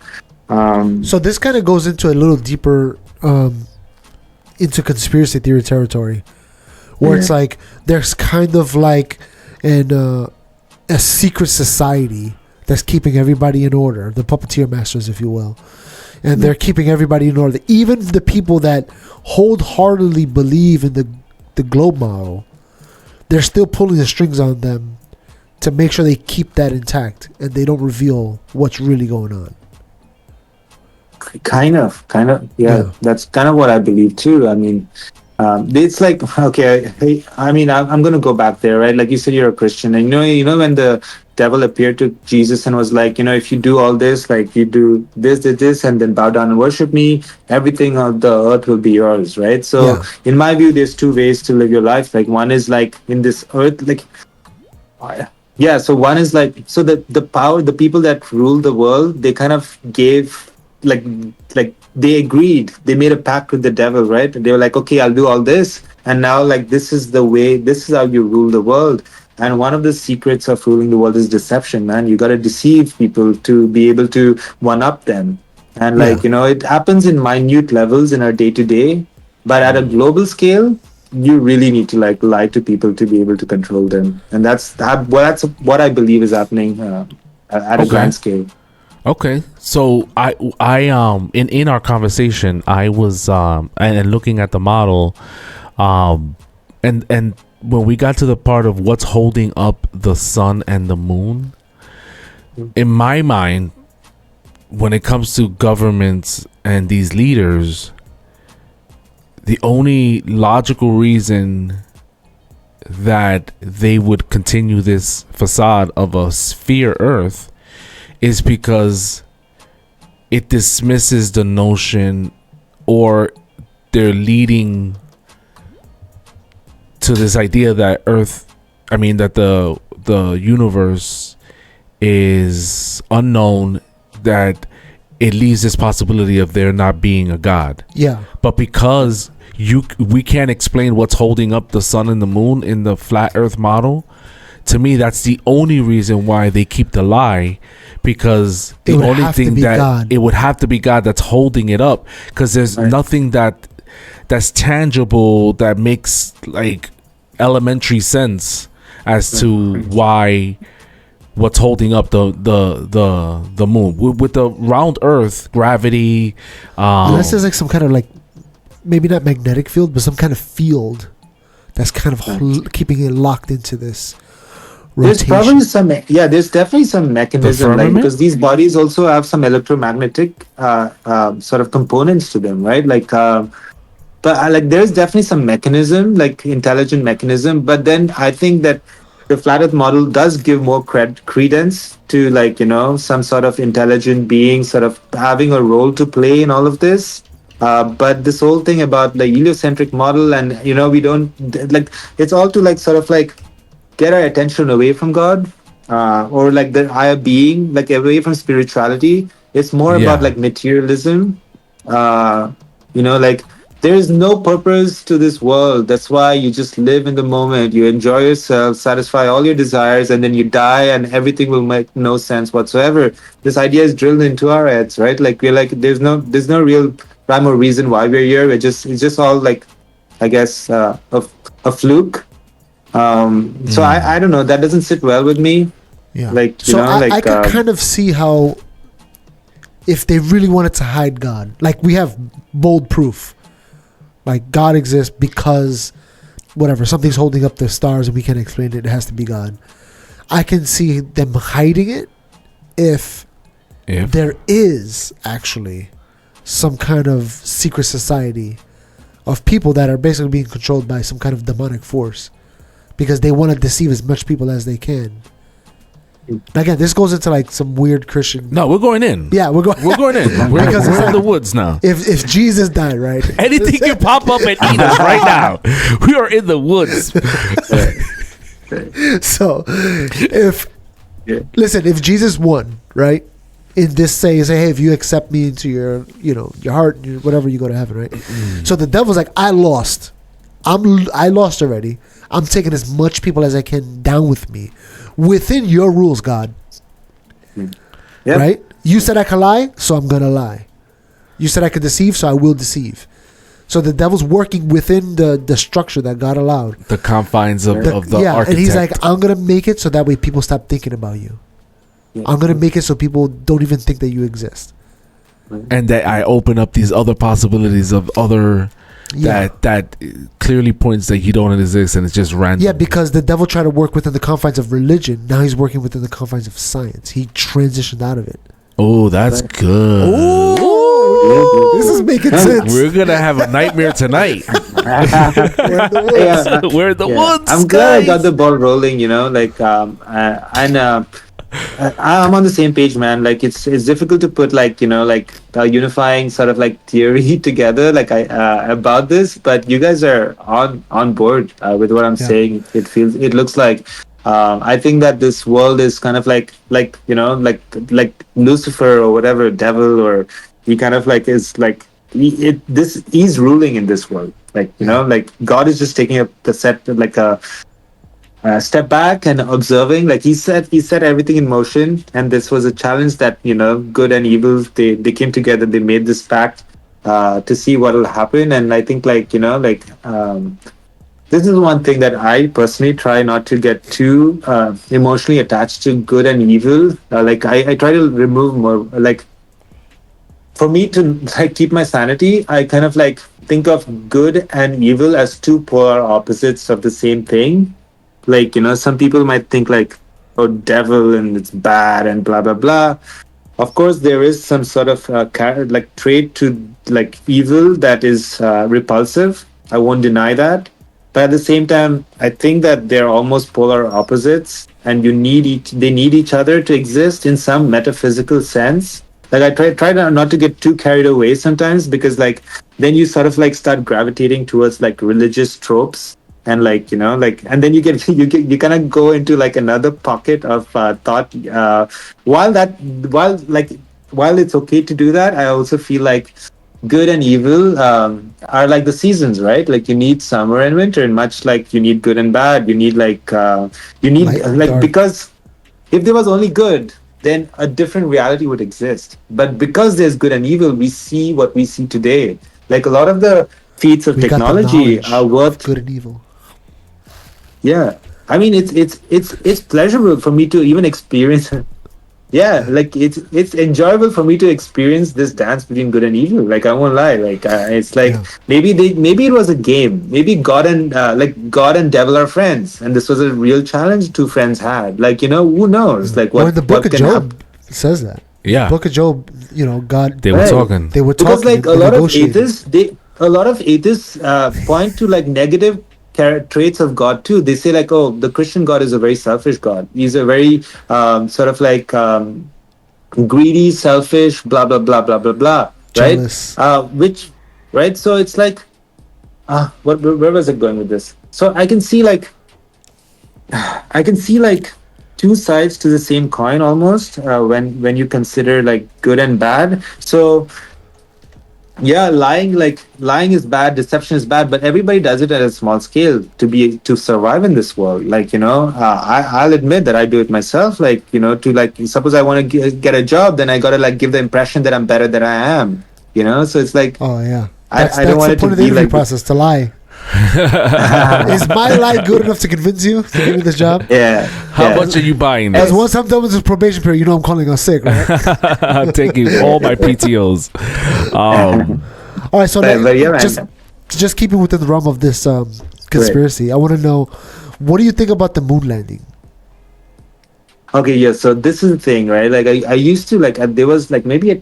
So this kind of goes into a little deeper into conspiracy theory territory, where Yeah. it's like there's kind of like an a secret society that's keeping everybody in order, the puppeteer masters, if you will, and they're keeping everybody in order. Even the people that wholeheartedly believe in the globe model, they're still pulling the strings on them to make sure they keep that intact and they don't reveal what's really going on. Kind of, yeah. Yeah. That's kind of what I believe too. I mean, it's like okay. Hey, I mean, I'm gonna go back there, right? Like you said, you're a Christian, and you know when the devil appeared to Jesus and was like, if you do all this, like you do this, and then bow down and worship me, everything on the earth will be yours, right? So, Yeah. in my view, there's two ways to live your life. Like one is like in this earth, like yeah, so one is like, so the power, the people that rule the world, they kind of gave like they agreed, they made a pact with the devil, right? They were like, okay, I'll do all this, and now like this is the way, this is how you rule the world. And one of the secrets of ruling the world is deception, man. You got to deceive people to be able to one up them. And Yeah. like, it happens in minute levels in our day to day, but at a global scale, you really need to like lie to people to be able to control them. And that's what I believe is happening at a okay. grand scale. Okay, so in our conversation, I was and looking at the model, and when we got to the part of what's holding up the sun and the moon, in my mind, when it comes to governments and these leaders, the only logical reason that they would continue this facade of a sphere Earth is because it dismisses the notion, or they're leading to this idea that that the universe is unknown, that it leaves this possibility of there not being a God. Yeah. But because we can't explain what's holding up the sun and the moon in the flat Earth model, to me that's the only reason why they keep the lie, because the only thing that God. It would have to be God that's holding it up, because there's nothing that's tangible that makes like elementary sense as to why what's holding up the moon with the round Earth, gravity. Unless there's like some kind of like, maybe not magnetic field, but some kind of field that's kind of keeping it locked into this rotation. There's probably there's definitely some mechanism, like, because these bodies also have some electromagnetic sort of components to them, right? Like, but there's definitely some mechanism, like intelligent mechanism. But then I think that the flat Earth model does give more credence to, like, some sort of intelligent being sort of having a role to play in all of this. But this whole thing about the heliocentric model, and we don't like, it's all to like sort of like get our attention away from God, or like the higher being, like away from spirituality. It's more about like materialism. Like there is no purpose to this world. That's why you just live in the moment. You enjoy yourself, satisfy all your desires, and then you die, and everything will make no sense whatsoever. This idea is drilled into our heads, right? Like we're like, there's no real rhyme or reason why we're here. It's just all like, I guess, a fluke. So I don't know. That doesn't sit well with me. Yeah. Like, so I could kind of see how, if they really wanted to hide God, like we have bold proof, like God exists because whatever, something's holding up the stars and we can't explain it. It has to be God. I can see them hiding it if there is actually some kind of secret society of people that are basically being controlled by some kind of demonic force, because they want to deceive as much people as they can. Again, this goes into like some weird Christian. No, we're going in. Yeah, we're going in. We're in the woods now. If Jesus died, right? Anything can pop up and eat us right now. We are in the woods. So, if Jesus won, right? In this say, hey, if you accept me into your heart, whatever, you go to heaven, right? So the devil's like, I lost already. I'm taking as much people as I can down with me, within your rules, God. Yep. Right? You said I could lie, so I'm gonna lie. You said I could deceive, so I will deceive. So the devil's working within the structure that God allowed, the confines of the architect. And he's like, I'm gonna make it so that way people stop thinking about you. Yeah. I'm gonna make it so people don't even think that you exist, and that I open up these other possibilities of other. That clearly points that you don't exist, and it's just random. Yeah, because the devil tried to work within the confines of religion. Now he's working within the confines of science. He transitioned out of it. Oh, that's good. Ooh, this is making sense. We're gonna have a nightmare tonight. We're in the woods. I'm glad I got the ball rolling. I'm on the same page, man. Like it's difficult to put like a unifying sort of like theory together about this, but you guys are on board with what I'm saying. It looks like I think that this world is kind of like Lucifer or whatever, devil, or he kind of like is like he's ruling in this world. Like like God is just taking the set like a step back and observing. Like he set everything in motion, and this was a challenge that good and evil they came together. They made this pact to see what will happen. And I think this is one thing that I personally try not to get too emotionally attached to good and evil. I try to remove more, for me to keep my sanity. I kind of think of good and evil as two polar opposites of the same thing. Some people might think oh, devil and it's bad and blah blah blah. Of course, there is some sort of like trait to like evil that is repulsive. I won't deny that. But at the same time, I think that they're almost polar opposites, and you need each. They need each other to exist in some metaphysical sense. Like I try not to get too carried away sometimes, because like then you sort of like start gravitating towards like religious tropes, and like like, and then you get you kind of go into like another pocket of thought. While it's okay to do that, I also feel like good and evil are like the seasons, right? Like you need summer and winter, and much like you need good and bad, you need Light and dark. because if there was only good, then a different reality would exist. But because there's good and evil, we see what we see today. Like a lot of the feats of We got the technology knowledge are of worth. good and evil. Yeah, I mean it's pleasurable for me to even experience. Yeah, like it's enjoyable for me to experience this dance between good and evil. Like I won't lie, like it's like Yeah. maybe it was a game. Maybe God and devil are friends, and this was a real challenge two friends had. Like who knows? Like Or in the book what of can Job happen? it says that. Yeah. Book of Job, God. They were Right. talking. They were talking. Because like they negotiated. a lot of atheists point to like negative traits of God too. They say like, oh, the Christian God is a very selfish God. He's a very sort of like greedy, selfish, blah blah blah blah blah blah. Right? Jealous. Which right? So it's like, where was it going with this? So I can see like two sides to the same coin almost when you consider like good and bad. So yeah, lying is bad, deception is bad, but everybody does it at a small scale to survive in this world. Like I'll admit that I do it myself. Like to like, suppose I want to get a job, then I gotta like give the impression that I'm better than I am. So it's like, Oh yeah. I don't want the it point to of the be interview like process to lie. Is my lie good enough to convince you to give me this job? yeah. How yeah. much are you buying Because this? once I'm done with this probation period, I'm calling out sick, right? Taking all my PTOs. All right, so But yeah, man. just keeping within the realm of this conspiracy, I want to know, what do you think about the moon landing? Okay, yeah. So this is the thing, right? Like I used to like there was like maybe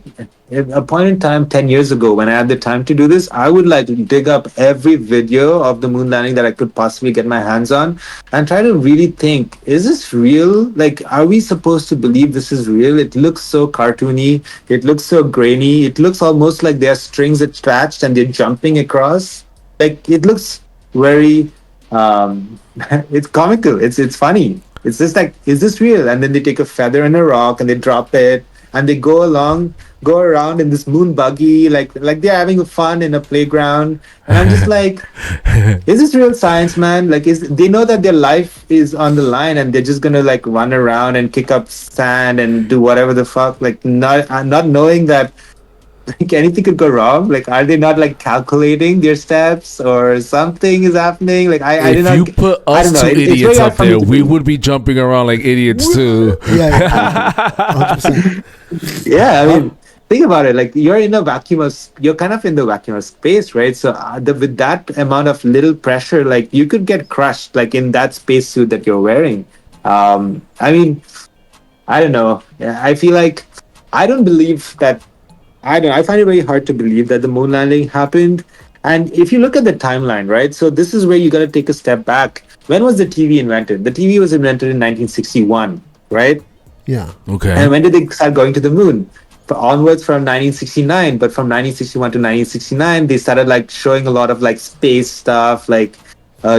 a point in time 10 years ago when I had the time to do this, I would like dig up every video of the moon landing that I could possibly get my hands on and try to really think, is this real? Like, are we supposed to believe this is real? It looks so cartoony. It looks so grainy. It looks almost like there are strings attached and they're jumping across. Like it looks very it's comical. It's funny. It's just like, is this real? And then they take a feather and a rock and they drop it and they go around in this moon buggy, like they're having fun in a playground. And I'm just like, is this real science, man? Like, they know that their life is on the line and they're just gonna like run around and kick up sand and do whatever the fuck, like not knowing that like anything could go wrong. Like, are they not like calculating their steps or something is happening? Like I If you put I don't us know. two It's very idiots hard up for me there, to we believe. would be jumping around like idiots too. Yeah, 100%. Yeah, I mean, think about it. Like you're kind of in the vacuum of space, right? So with that amount of little pressure, like you could get crushed, like in that spacesuit that you're wearing. I mean, I don't know. Yeah, I feel like I don't believe that. I don't know. I find it very hard to believe that the moon landing happened. And if you look at the timeline, right? So this is where you got to take a step back. When was the TV invented? The TV was invented in 1961, right? Yeah. Okay. And when did they start going to the moon? Onwards from 1969, but from 1961 to 1969, they started like showing a lot of like space stuff, like now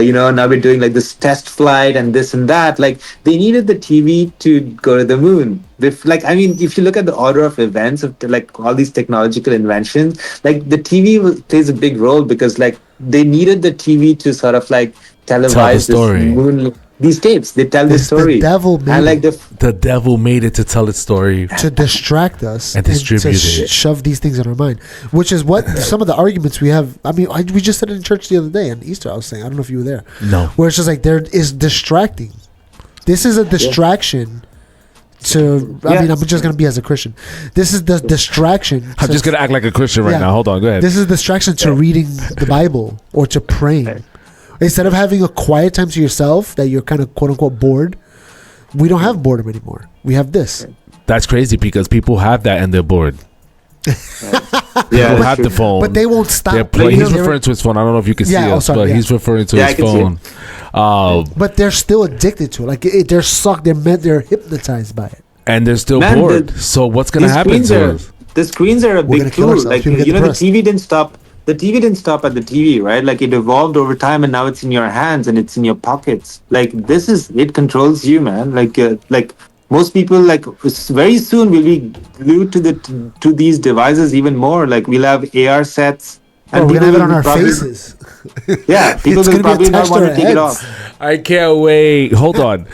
we're doing like this test flight and this and that. Like they needed the TV to go to the moon. If you look at the order of events of like all these technological inventions, like the TV plays a big role because like they needed the TV to sort of like televise this story. moon. These tapes, they tell the story. The devil made and like it The devil made it to tell its story. to distract us And distribute to it. shove these things in our mind, which is what some of the arguments we have. I mean, we just said it in church the other day on Easter. I was saying, I don't know if you were there. No. Where it's just like there is distracting. This is a distraction. I mean, I'm just gonna be as a Christian. This is the distraction. I'm just gonna act like a Christian right Yeah. now. Hold on, go ahead. This is a distraction to reading the Bible or to praying. Instead of having a quiet time to yourself that you're kind of quote unquote bored, We don't have boredom anymore. We have this. That's crazy because people have that and they're bored. Yeah, People have the phone, But they won't stop. He's referring to his phone. I don't know if you can see us, but he's referring to his phone. But they're still addicted to it. Like they're sucked. They're hypnotized by it. And they're still bored. So what's going to happen to us? The screens are a big tool. Like the TV didn't stop. The TV didn't stop at the TV, right? Like it evolved over time, and now it's in your hands and it's in your pockets. Like it controls you, man. Like most people, like very soon will be glued to these devices even more. Like we'll have AR sets, and we're gonna have it on our faces. Yeah, people will probably not want to take it off. I can't wait. Hold on.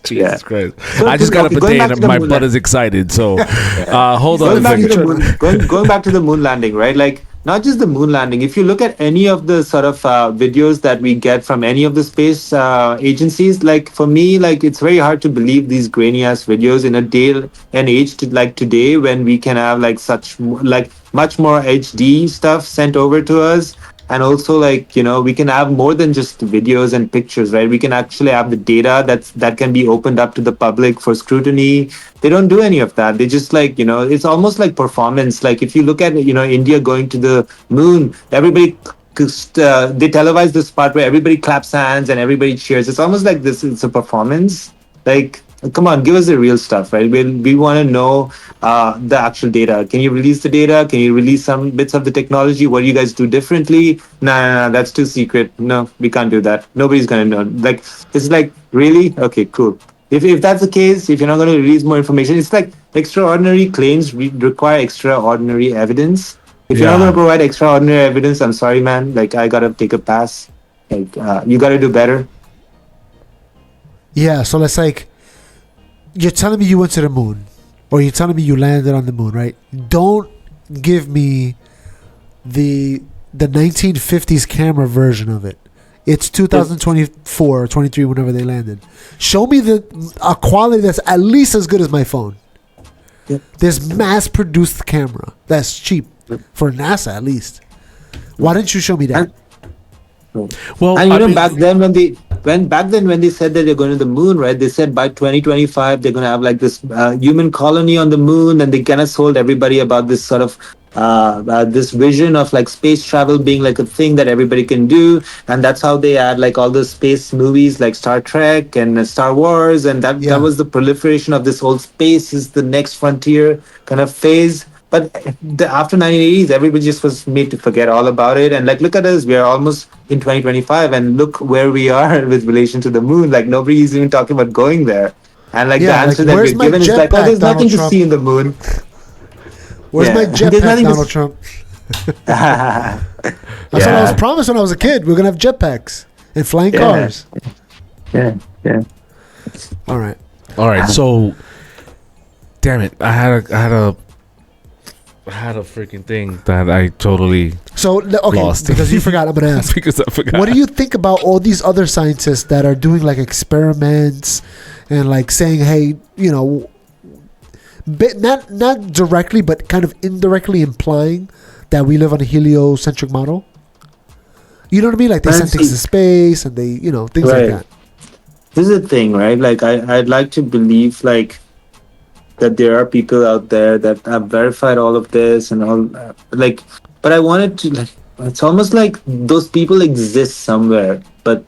Jesus Christ. So I just got up a day and my butt is excited. So hold on. Going back to the moon landing, right? Like not just the moon landing. If you look at any of the sort of videos that we get from any of the space agencies, like for me, like it's very hard to believe these grainy ass videos in a day and age to like today when we can have like such like much more HD stuff sent over to us. And also, like, you know, we can have more than just videos and pictures, right? We can actually have the data that can be opened up to the public for scrutiny. They don't do any of that. They just like, you know, it's almost like performance. Like if you look at, you know, India going to the moon, everybody, they televise this part where everybody claps hands and everybody cheers. It's almost like it's a performance. Like, come on, give us the real stuff, right? We want to know the actual data. Can you release the data? Can you release some bits of the technology? What do you guys do differently? Nah, that's too secret. No, we can't do that. Nobody's going to know. Like, it's like, really? Okay, cool. If that's the case, if you're not going to release more information, it's like extraordinary claims require extraordinary evidence. If you're not going to provide extraordinary evidence, I'm sorry, man. Like, I got to take a pass. Like, you got to do better. Yeah, so let's like, you're telling me you went to the moon, or you're telling me you landed on the moon, right? Don't give me the 1950s camera version of it. It's 2024 or 23, whenever they landed. Show me a quality that's at least as good as my phone. Yep. There's mass-produced camera that's cheap for NASA at least. Why didn't you show me that? Well, and you know, back then when they said that they're going to the moon, right? They said by 2025 they're going to have like this human colony on the moon, and they kind of sold everybody about this sort of this vision of like space travel being like a thing that everybody can do, and that's how they had like all the space movies like Star Trek and Star Wars, and that was the proliferation of this whole space is the next frontier kind of phase. But after 1980s, everybody just was made to forget all about it. And like, look at us, we are almost in 2025, and look where we are with relation to the moon. Like, nobody is even talking about going there. And like the answer that we're given is like, oh, there's nothing to see in the moon. Where's my jetpack, Donald Trump? That's what I was promised when I was a kid. We're gonna have jetpacks and flying cars. Yeah. All right. So, damn it, I had a freaking thing that I totally lost. Because you forgot, I'm going to ask. Because I forgot. What do you think about all these other scientists that are doing like experiments and like saying, hey, you know, not directly, but kind of indirectly implying that we live on a heliocentric model? You know what I mean? Like they send things to space and they, you know, things like that. This is the thing, right? Like I'd like to believe like that there are people out there that have verified all of this and all like, but I wanted to like, it's almost like those people exist somewhere, but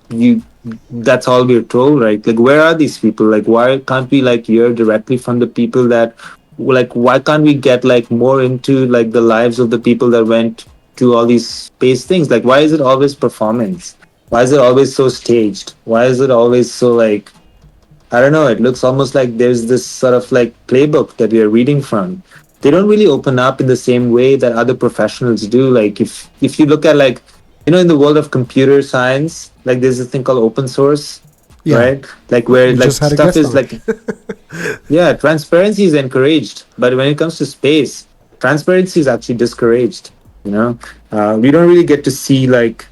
that's all we're told, right? Like, where are these people? Like, why can't we like hear directly from the people that, like, why can't we get like more into like the lives of the people that went to all these space things? Like, why is it always performance? Why is it always so staged? Why is it always so like, I don't know, it looks almost like there's this sort of like playbook that we are reading from. They don't really open up in the same way that other professionals do. Like if you look at like, you know, in the world of computer science, like there's this thing called open source, right? Like where like stuff is like, transparency is encouraged. But when it comes to space, transparency is actually discouraged, you know? We don't really get to see like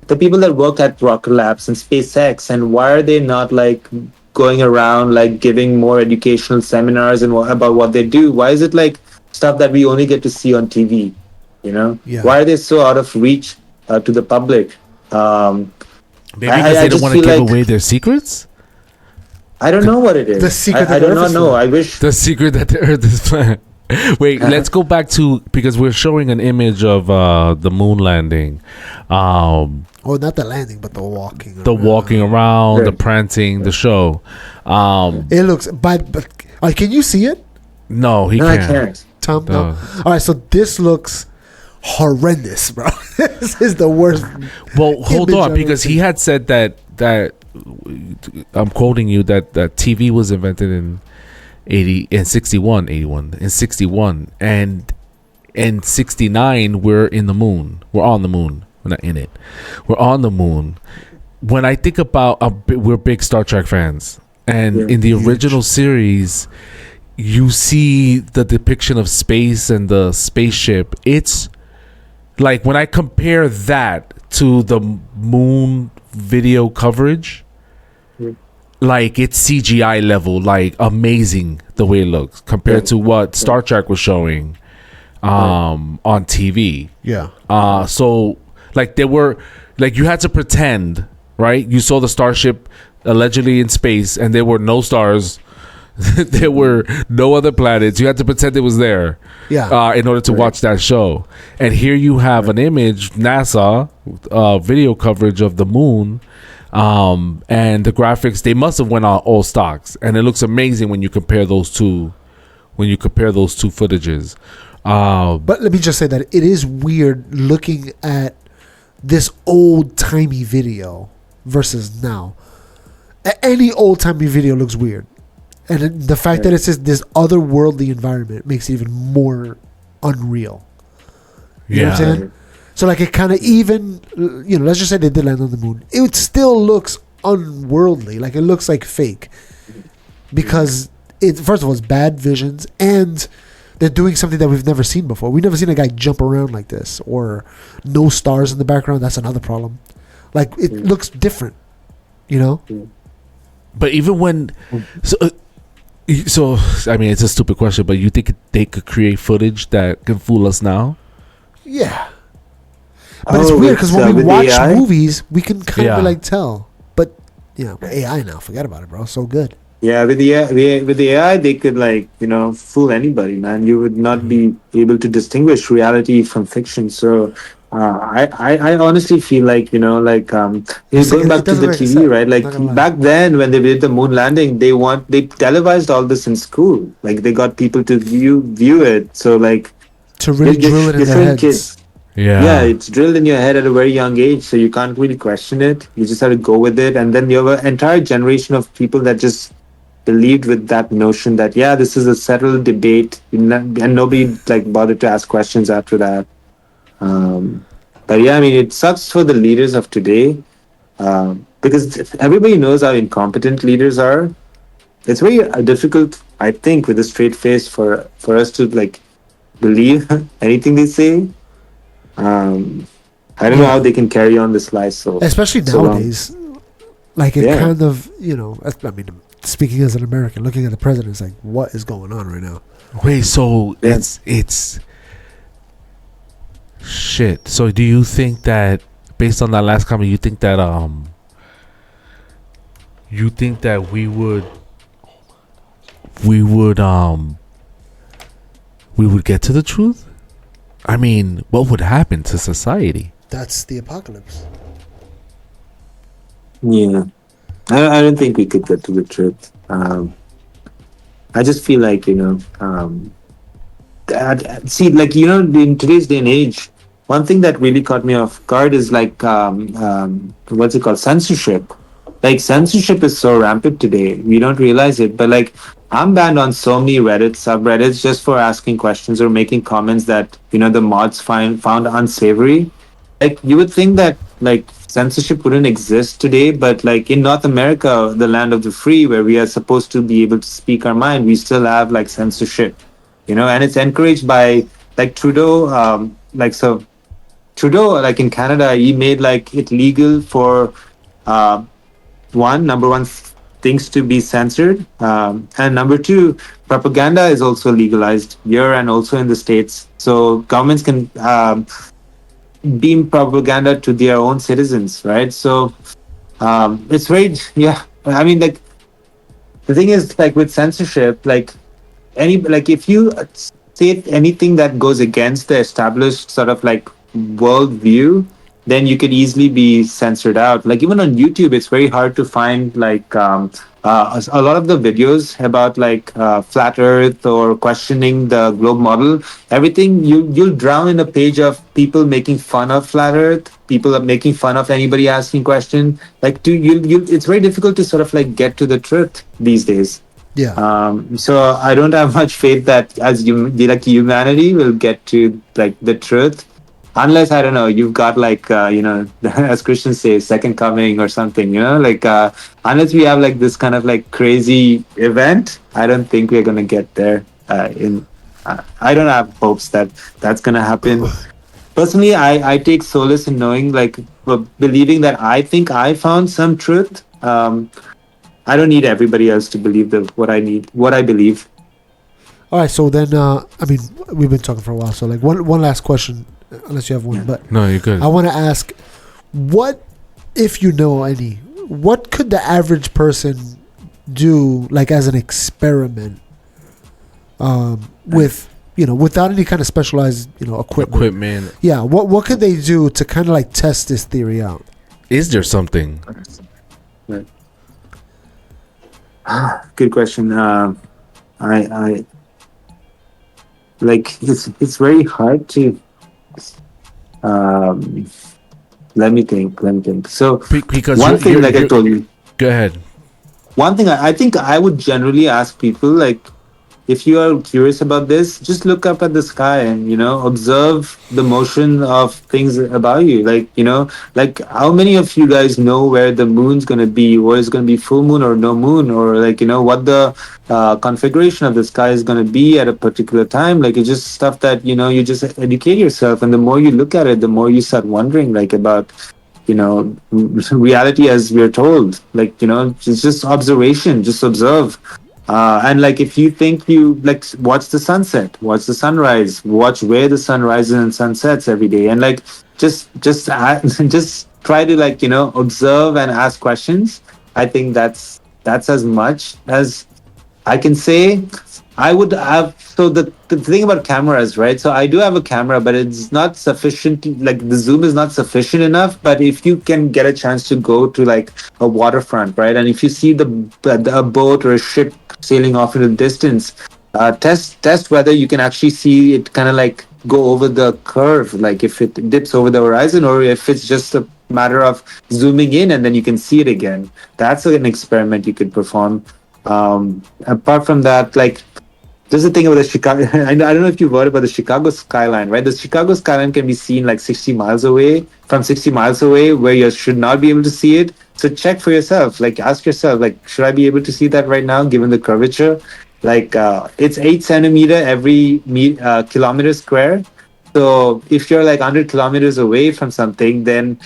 the people that work at Rocket Labs and SpaceX, and why are they not like going around like giving more educational seminars and about what they do? Why is it like stuff that we only get to see on TV? You know, why are they so out of reach to the public? Maybe because I they don't just want to feel give like away their secrets. I don't know what it The is. secret that I the do Earth not is know. flat. I wish. The secret that the Earth is flat. Wait, let's go back to because we're showing an image of the moon landing, Oh, not the landing, but the walking. the walking around, the Right. prancing, the show. It looks, but can you see it, No, he No, I can't. can't. Tom? The- No. All right, so this looks horrendous, bro. This is the worst. Well, hold image on, I've because ever he had said that I'm quoting you that TV was invented in 61 in 61 and in 69 we're in the moon. We're on the moon. We're not in it. We're on the moon. When I think about we're big Star Trek fans, and Yeah, in the huge. original series, you see the depiction of space and the spaceship. It's like when I compare that to the moon video coverage, Yeah. like it's CGI level, like amazing the way it looks compared Yeah. to what Star Trek was showing on TV. Yeah. So like they were like you had to pretend, right? You saw the starship allegedly in space and there were no stars. There were no other planets. You had to pretend it was there Yeah. in order to watch that show. And here you have an image, NASA video coverage of the moon, and the graphics. They must have went on all stocks, and it looks amazing when you compare those two. When you compare those two footages, But let me just say that it is weird looking at this old timey video versus now. Any old timey video looks weird, and the fact that it's just this otherworldly environment makes it even more unreal. You know what I'm yeah, saying? So like it kind of even, let's just say they did land on the moon. It still looks unworldly. Like it looks like fake because it first of all it's bad visions and they're doing something that we've never seen before. We've never seen a guy jump around like this or no stars in the background. That's another problem. Like it looks different, you know? but even when so I mean it's a stupid question, but you think they could create footage that can fool us now? Yeah. But it's Oh, weird because when we with watch AI? movies, we can kind Yeah. of like tell. But AI now, forget about it, bro. So good. Yeah, with the AI, they could fool anybody, man. You would not be able to distinguish reality from fiction. So, I honestly feel like It's like going back it to doesn't the make TV, sense, right? Like not gonna lie. back then when they did the moon landing, they televised all this in school. Like they got people to view it. So like To really you're drill it in their showing heads. kids. Yeah, it's drilled in your head at a very young age, so you can't really question it. You just have to go with it, and then you have an entire generation of people that just believed with that notion that this is a settled debate, and nobody like bothered to ask questions after that. But yeah, I mean, it sucks for the leaders of today because everybody knows how incompetent leaders are. It's very difficult, I think, with a straight face for us to like believe anything they say. I don't know how they can carry on this life Especially so long. nowadays. Like it Yeah. kind of, I mean, speaking as an American, looking at the president, it's like, what is going on right now? Wait, so Yeah. it's shit. So do you think that based on that last comment, you think that we would get to the truth? I mean, what would happen to society? That's the apocalypse. Yeah, I don't think we could get to the truth. I just feel like see, like in today's day and age, one thing that really caught me off guard is like what's it called, censorship. Like censorship is so rampant today, we don't realize it, but like I'm banned on so many Reddit subreddits just for asking questions or making comments that the mods found unsavory. Like you would think that like censorship wouldn't exist today, but like in North America, the land of the free, where we are supposed to be able to speak our mind, we still have like censorship, and it's encouraged by like Trudeau. So Trudeau, like in Canada, he made like it legal for uh, number one, things to be censored, and number two, propaganda is also legalized here and also in the States. So governments can beam propaganda to their own citizens, right? So It's very, yeah. I mean, like, the thing is, like, with censorship, like, if you say anything that goes against the established sort of like worldview, then you could easily be censored out. Like even on YouTube, it's very hard to find like a lot of the videos about like flat Earth or questioning the globe model. Everything you'll drown in a page of people making fun of flat Earth. People are making fun of anybody asking question. Like, it's very difficult to sort of like get to the truth these days. Yeah. So I don't have much faith that as like humanity will get to like the truth, unless I don't know, you've got like as Christians say, second coming or something. Like unless we have like this kind of like crazy event, I don't think we're gonna get there. In I don't have hopes that that's gonna happen. Personally, I take solace in knowing like believing that I think I found some truth. I don't need everybody else to believe what I believe. All right. So then, I mean, we've been talking for a while. So like one last question, unless you have one. Yeah. But No, you're good. I want to ask, what, if you know any, what could the average person do, like as an experiment, with without any kind of specialized equipment? Yeah. What could they do to kind of like test this theory out? Is there something? Right. Good question. I like it's very hard to. Um, Let me think. So Because one thing, like I told you, go ahead. one thing I think I would generally ask people, like, if you are curious about this, just look up at the sky and observe the motion of things about you. Like how many of you guys know where the moon's going to be, or is going to be full moon or no moon, or like what the configuration of the sky is going to be at a particular time. Like it's just stuff that you just educate yourself, and the more you look at it, the more you start wondering like about reality as we're told. Like it's just observation, just observe. And like if you think you like watch the sunset, watch the sunrise, watch where the sun rises and sun sets every day, and like just try to like observe and ask questions. I think that's as much as I can say. I would have, so the thing about cameras, right? So I do have a camera, but it's not sufficient. Like the zoom is not sufficient enough. But if you can get a chance to go to like a waterfront, right, and if you see a boat or a ship sailing off in the distance, test whether you can actually see it kind of like go over the curve, like if it dips over the horizon, or if it's just a matter of zooming in and then you can see it again. That's an experiment you could perform. Apart from that, like there's the thing about the Chicago. I don't know if you've heard about the Chicago skyline, right? The Chicago skyline can be seen like 60 miles away, from 60 miles away, where you should not be able to see it. So check for yourself. Like ask yourself, like, should I be able to see that right now, given the curvature? Like it's 8 centimeter every kilometer square. So if you're like 100 kilometers away from something, then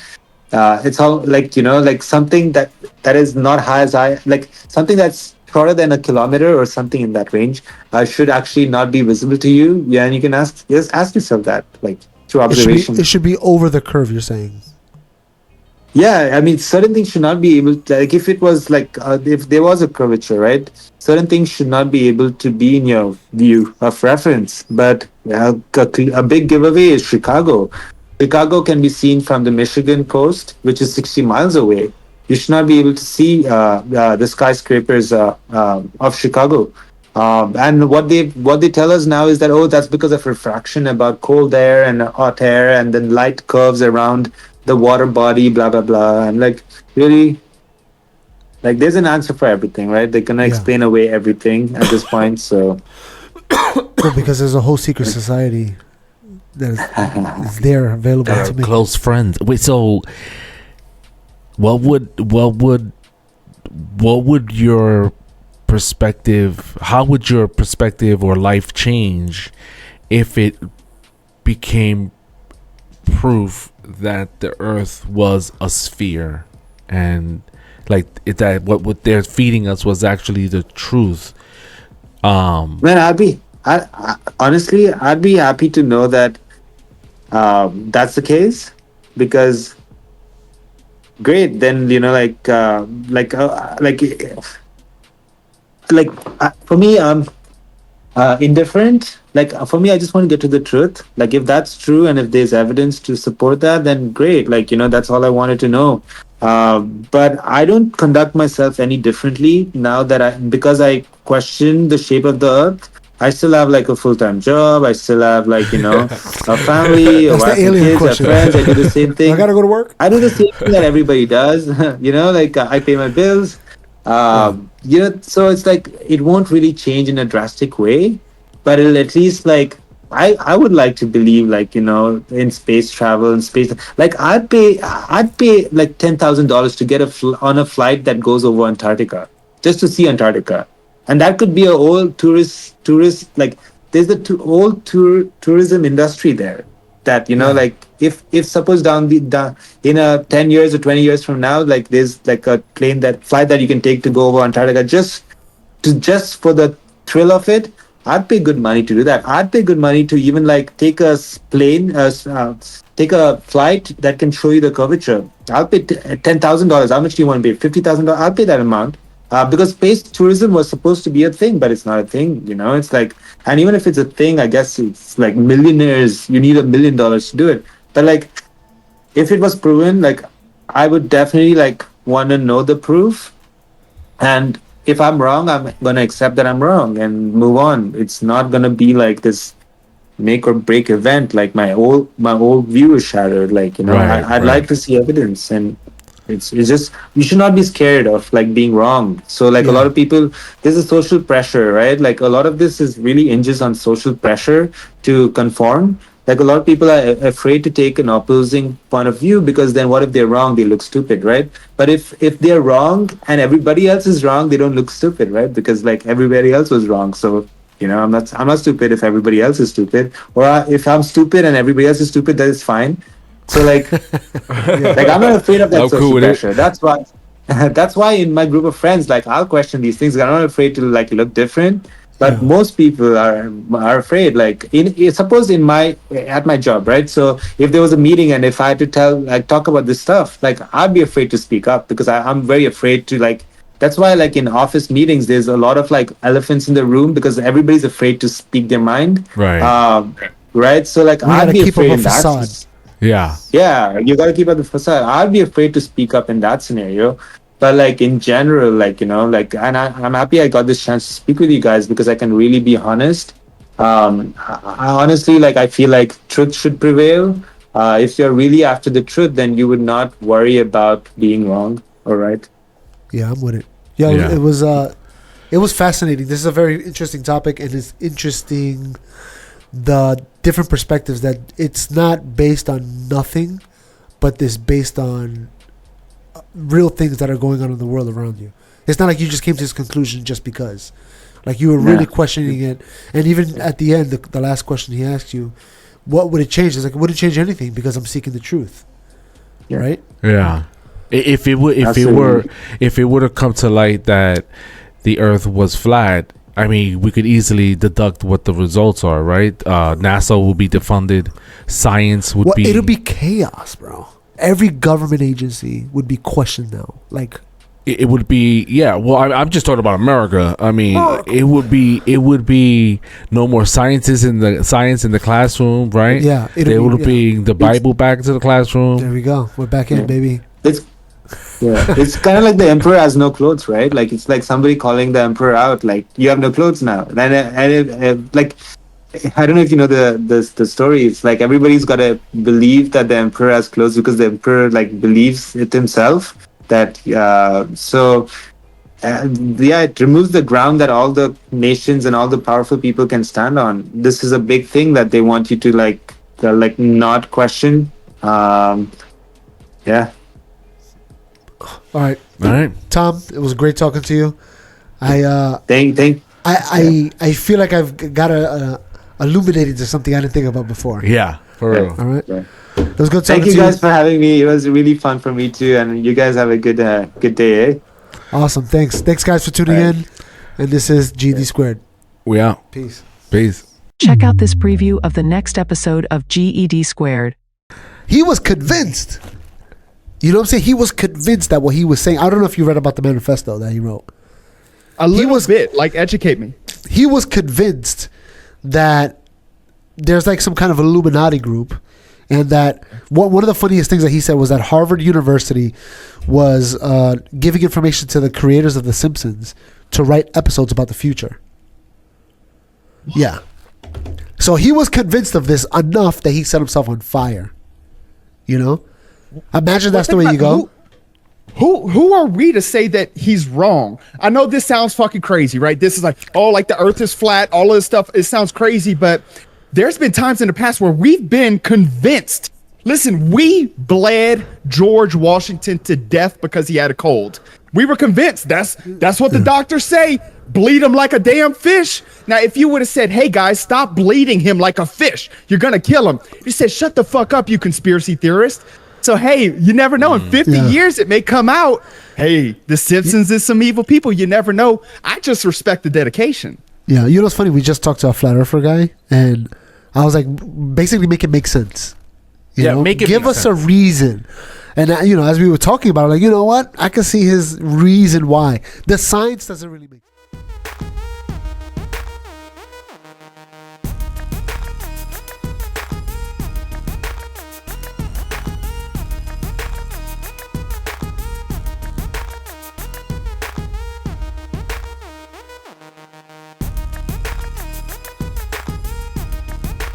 it's all like like something that is not high as high, like something that's shorter than a kilometer or something in that range should actually not be visible to you. Yeah, and you can ask yourself that, like through observation. It should be over the curve. You're saying. Yeah, I mean, certain things should not be able to, like, if it was like, if there was a curvature, right? Certain things should not be able to be in your view of reference. But a big giveaway is Chicago. Chicago can be seen from the Michigan coast, which is 60 miles away. You should not be able to see the skyscrapers of Chicago. And what they tell us now is that, oh, that's because of refraction about cold air and hot air, and then light curves around the water body, blah blah blah. And like really, like there's an answer for everything, right? They're gonna explain away everything at this point. So well, because there's a whole secret society that is there available to me. Close friends. Wait, so what would your perspective, how would your perspective or life change if it became proof that the earth was a sphere, and like that what they're feeding us was actually the truth? Man, honestly, I'd be happy to know that that's the case, because great. Then for me, indifferent. For me, I just want to get to the truth. Like if that's true and if there's evidence to support that, then great. That's all I wanted to know. But I don't conduct myself any differently now that because I question the shape of the earth. I still have like a full-time job. I still have a family, a That's the wife and alien kids, a question. friends. I do the same thing. I gotta go to work. I do the same thing that everybody does. I pay my bills. So it's like it won't really change in a drastic way, but it'll at least I would like to believe in space travel and space. Like I'd pay like $10,000 to get on a flight that goes over Antarctica just to see Antarctica, and that could be a whole tourist like there's the whole tourism industry there that if suppose down in a 10 years or 20 years from now, like there's like a flight that you can take to go over Antarctica just for the thrill of it. I'd pay good money to do that. I'd pay good money to even like take a take a flight that can show you the curvature. I'll pay $10,000. How much do you want to pay? $50,000. I'll pay that amount. Because space tourism was supposed to be a thing, but it's not a thing. It's like, and even if it's a thing, I guess it's like millionaires. You need $1 million to do it. But like, if it was proven, like, I would definitely like want to know the proof. And if I'm wrong, I'm gonna accept that I'm wrong and move on. It's not gonna be like this make or break event. Like my whole view is shattered. Like I'd like to see evidence, and it's just you should not be scared of like being wrong. So like a lot of people, there's a social pressure, right? Like a lot of this is really hinges on social pressure to conform. Like a lot of people are afraid to take an opposing point of view because then what if they're wrong? They look stupid, right? But if they're wrong and everybody else is wrong, they don't look stupid, right? Because like everybody else was wrong. So I'm not stupid if everybody else is stupid, or if I'm stupid and everybody else is stupid, that is fine. So like, like I'm not afraid of that social pressure. That's why, that's why in my group of friends, like I'll question these things. I'm not afraid to like look different. But most people are afraid. Like suppose at my job, right? So if there was a meeting and if I had to talk about this stuff, like I'd be afraid to speak up because I'm very afraid to like. That's why like in office meetings, there's a lot of like elephants in the room because everybody's afraid to speak their mind. Right. Right. So like I'd be afraid in that. Yeah, you gotta keep up the facade. I'd be afraid to speak up in that scenario. But like in general, like and I'm happy I got this chance to speak with you guys because I can really be honest. I honestly I feel like truth should prevail. If you're really after the truth, then you would not worry about being wrong. All right. Yeah, I'm with it. It was fascinating. This is a very interesting topic, and it's interesting the different perspectives that it's not based on nothing, but it's based on real things that are going on in the world around you. It's not like you just came to this conclusion just because. Like you were really questioning it, and even at the end, the last question he asked you, what would it change? It's like it wouldn't change anything because I'm seeking the truth, right? Yeah. If it would have come to light that the Earth was flat, I mean, we could easily deduct what the results are, right? NASA will be defunded. Science would be. It'll be chaos, bro. Every government agency would be questioned now. Like it would be, yeah. Well, I'm just talking about America. I mean, it would be no more science in the classroom, right? Yeah, they would bring the Bible back to the classroom. There we go. We're back in, baby. It's kind of like the emperor has no clothes, right? Like it's like somebody calling the emperor out, like you have no clothes now. And like I don't know if you know the story. It's like everybody's got to believe that the emperor has clothes because the emperor like believes it himself. That it removes the ground that all the nations and all the powerful people can stand on. This is a big thing that they want you to like not question. Yeah. All right, Tom. It was great talking to you. I feel like I've got illuminated to something I didn't think about before. Yeah, for real. All right. It was good talking to you. Thank you guys for having me. It was really fun for me too, and you guys have a good day, eh? Awesome. Thanks guys for tuning in. And this is GED Squared. We out. Peace. Check out this preview of the next episode of GED Squared. He was convinced You know what I'm saying? He was convinced that what he was saying. I don't know if you read about the manifesto that he wrote. A little bit, like educate me. He was convinced that there's like some kind of Illuminati group, and that one of the funniest things that he said was that Harvard University was giving information to the creators of The Simpsons to write episodes about the future. Yeah. So he was convinced of this enough that he set himself on fire. You know? Imagine that's the way you go. Who are we to say that he's wrong? I know this sounds fucking crazy, right? This is like, oh, like the earth is flat, all of this stuff. It sounds crazy, but there's been times in the past where we've been convinced. Listen, we bled George Washington to death because he had a cold. We were convinced. That's what the doctors say. Bleed him like a damn fish. Now, if you would have said, hey, guys, stop bleeding him like a fish, you're going to kill him. You said, shut the fuck up, you conspiracy theorist. So, hey, you never know. In 50 years, it may come out, hey, The Simpsons is some evil people. You never know. I just respect the dedication. Yeah, you know what's funny? We just talked to a flat earther guy, and I was like, basically make it make sense. You know? Give us a reason. And, as we were talking about it, like, you know what? I can see his reason why. The science doesn't really make sense.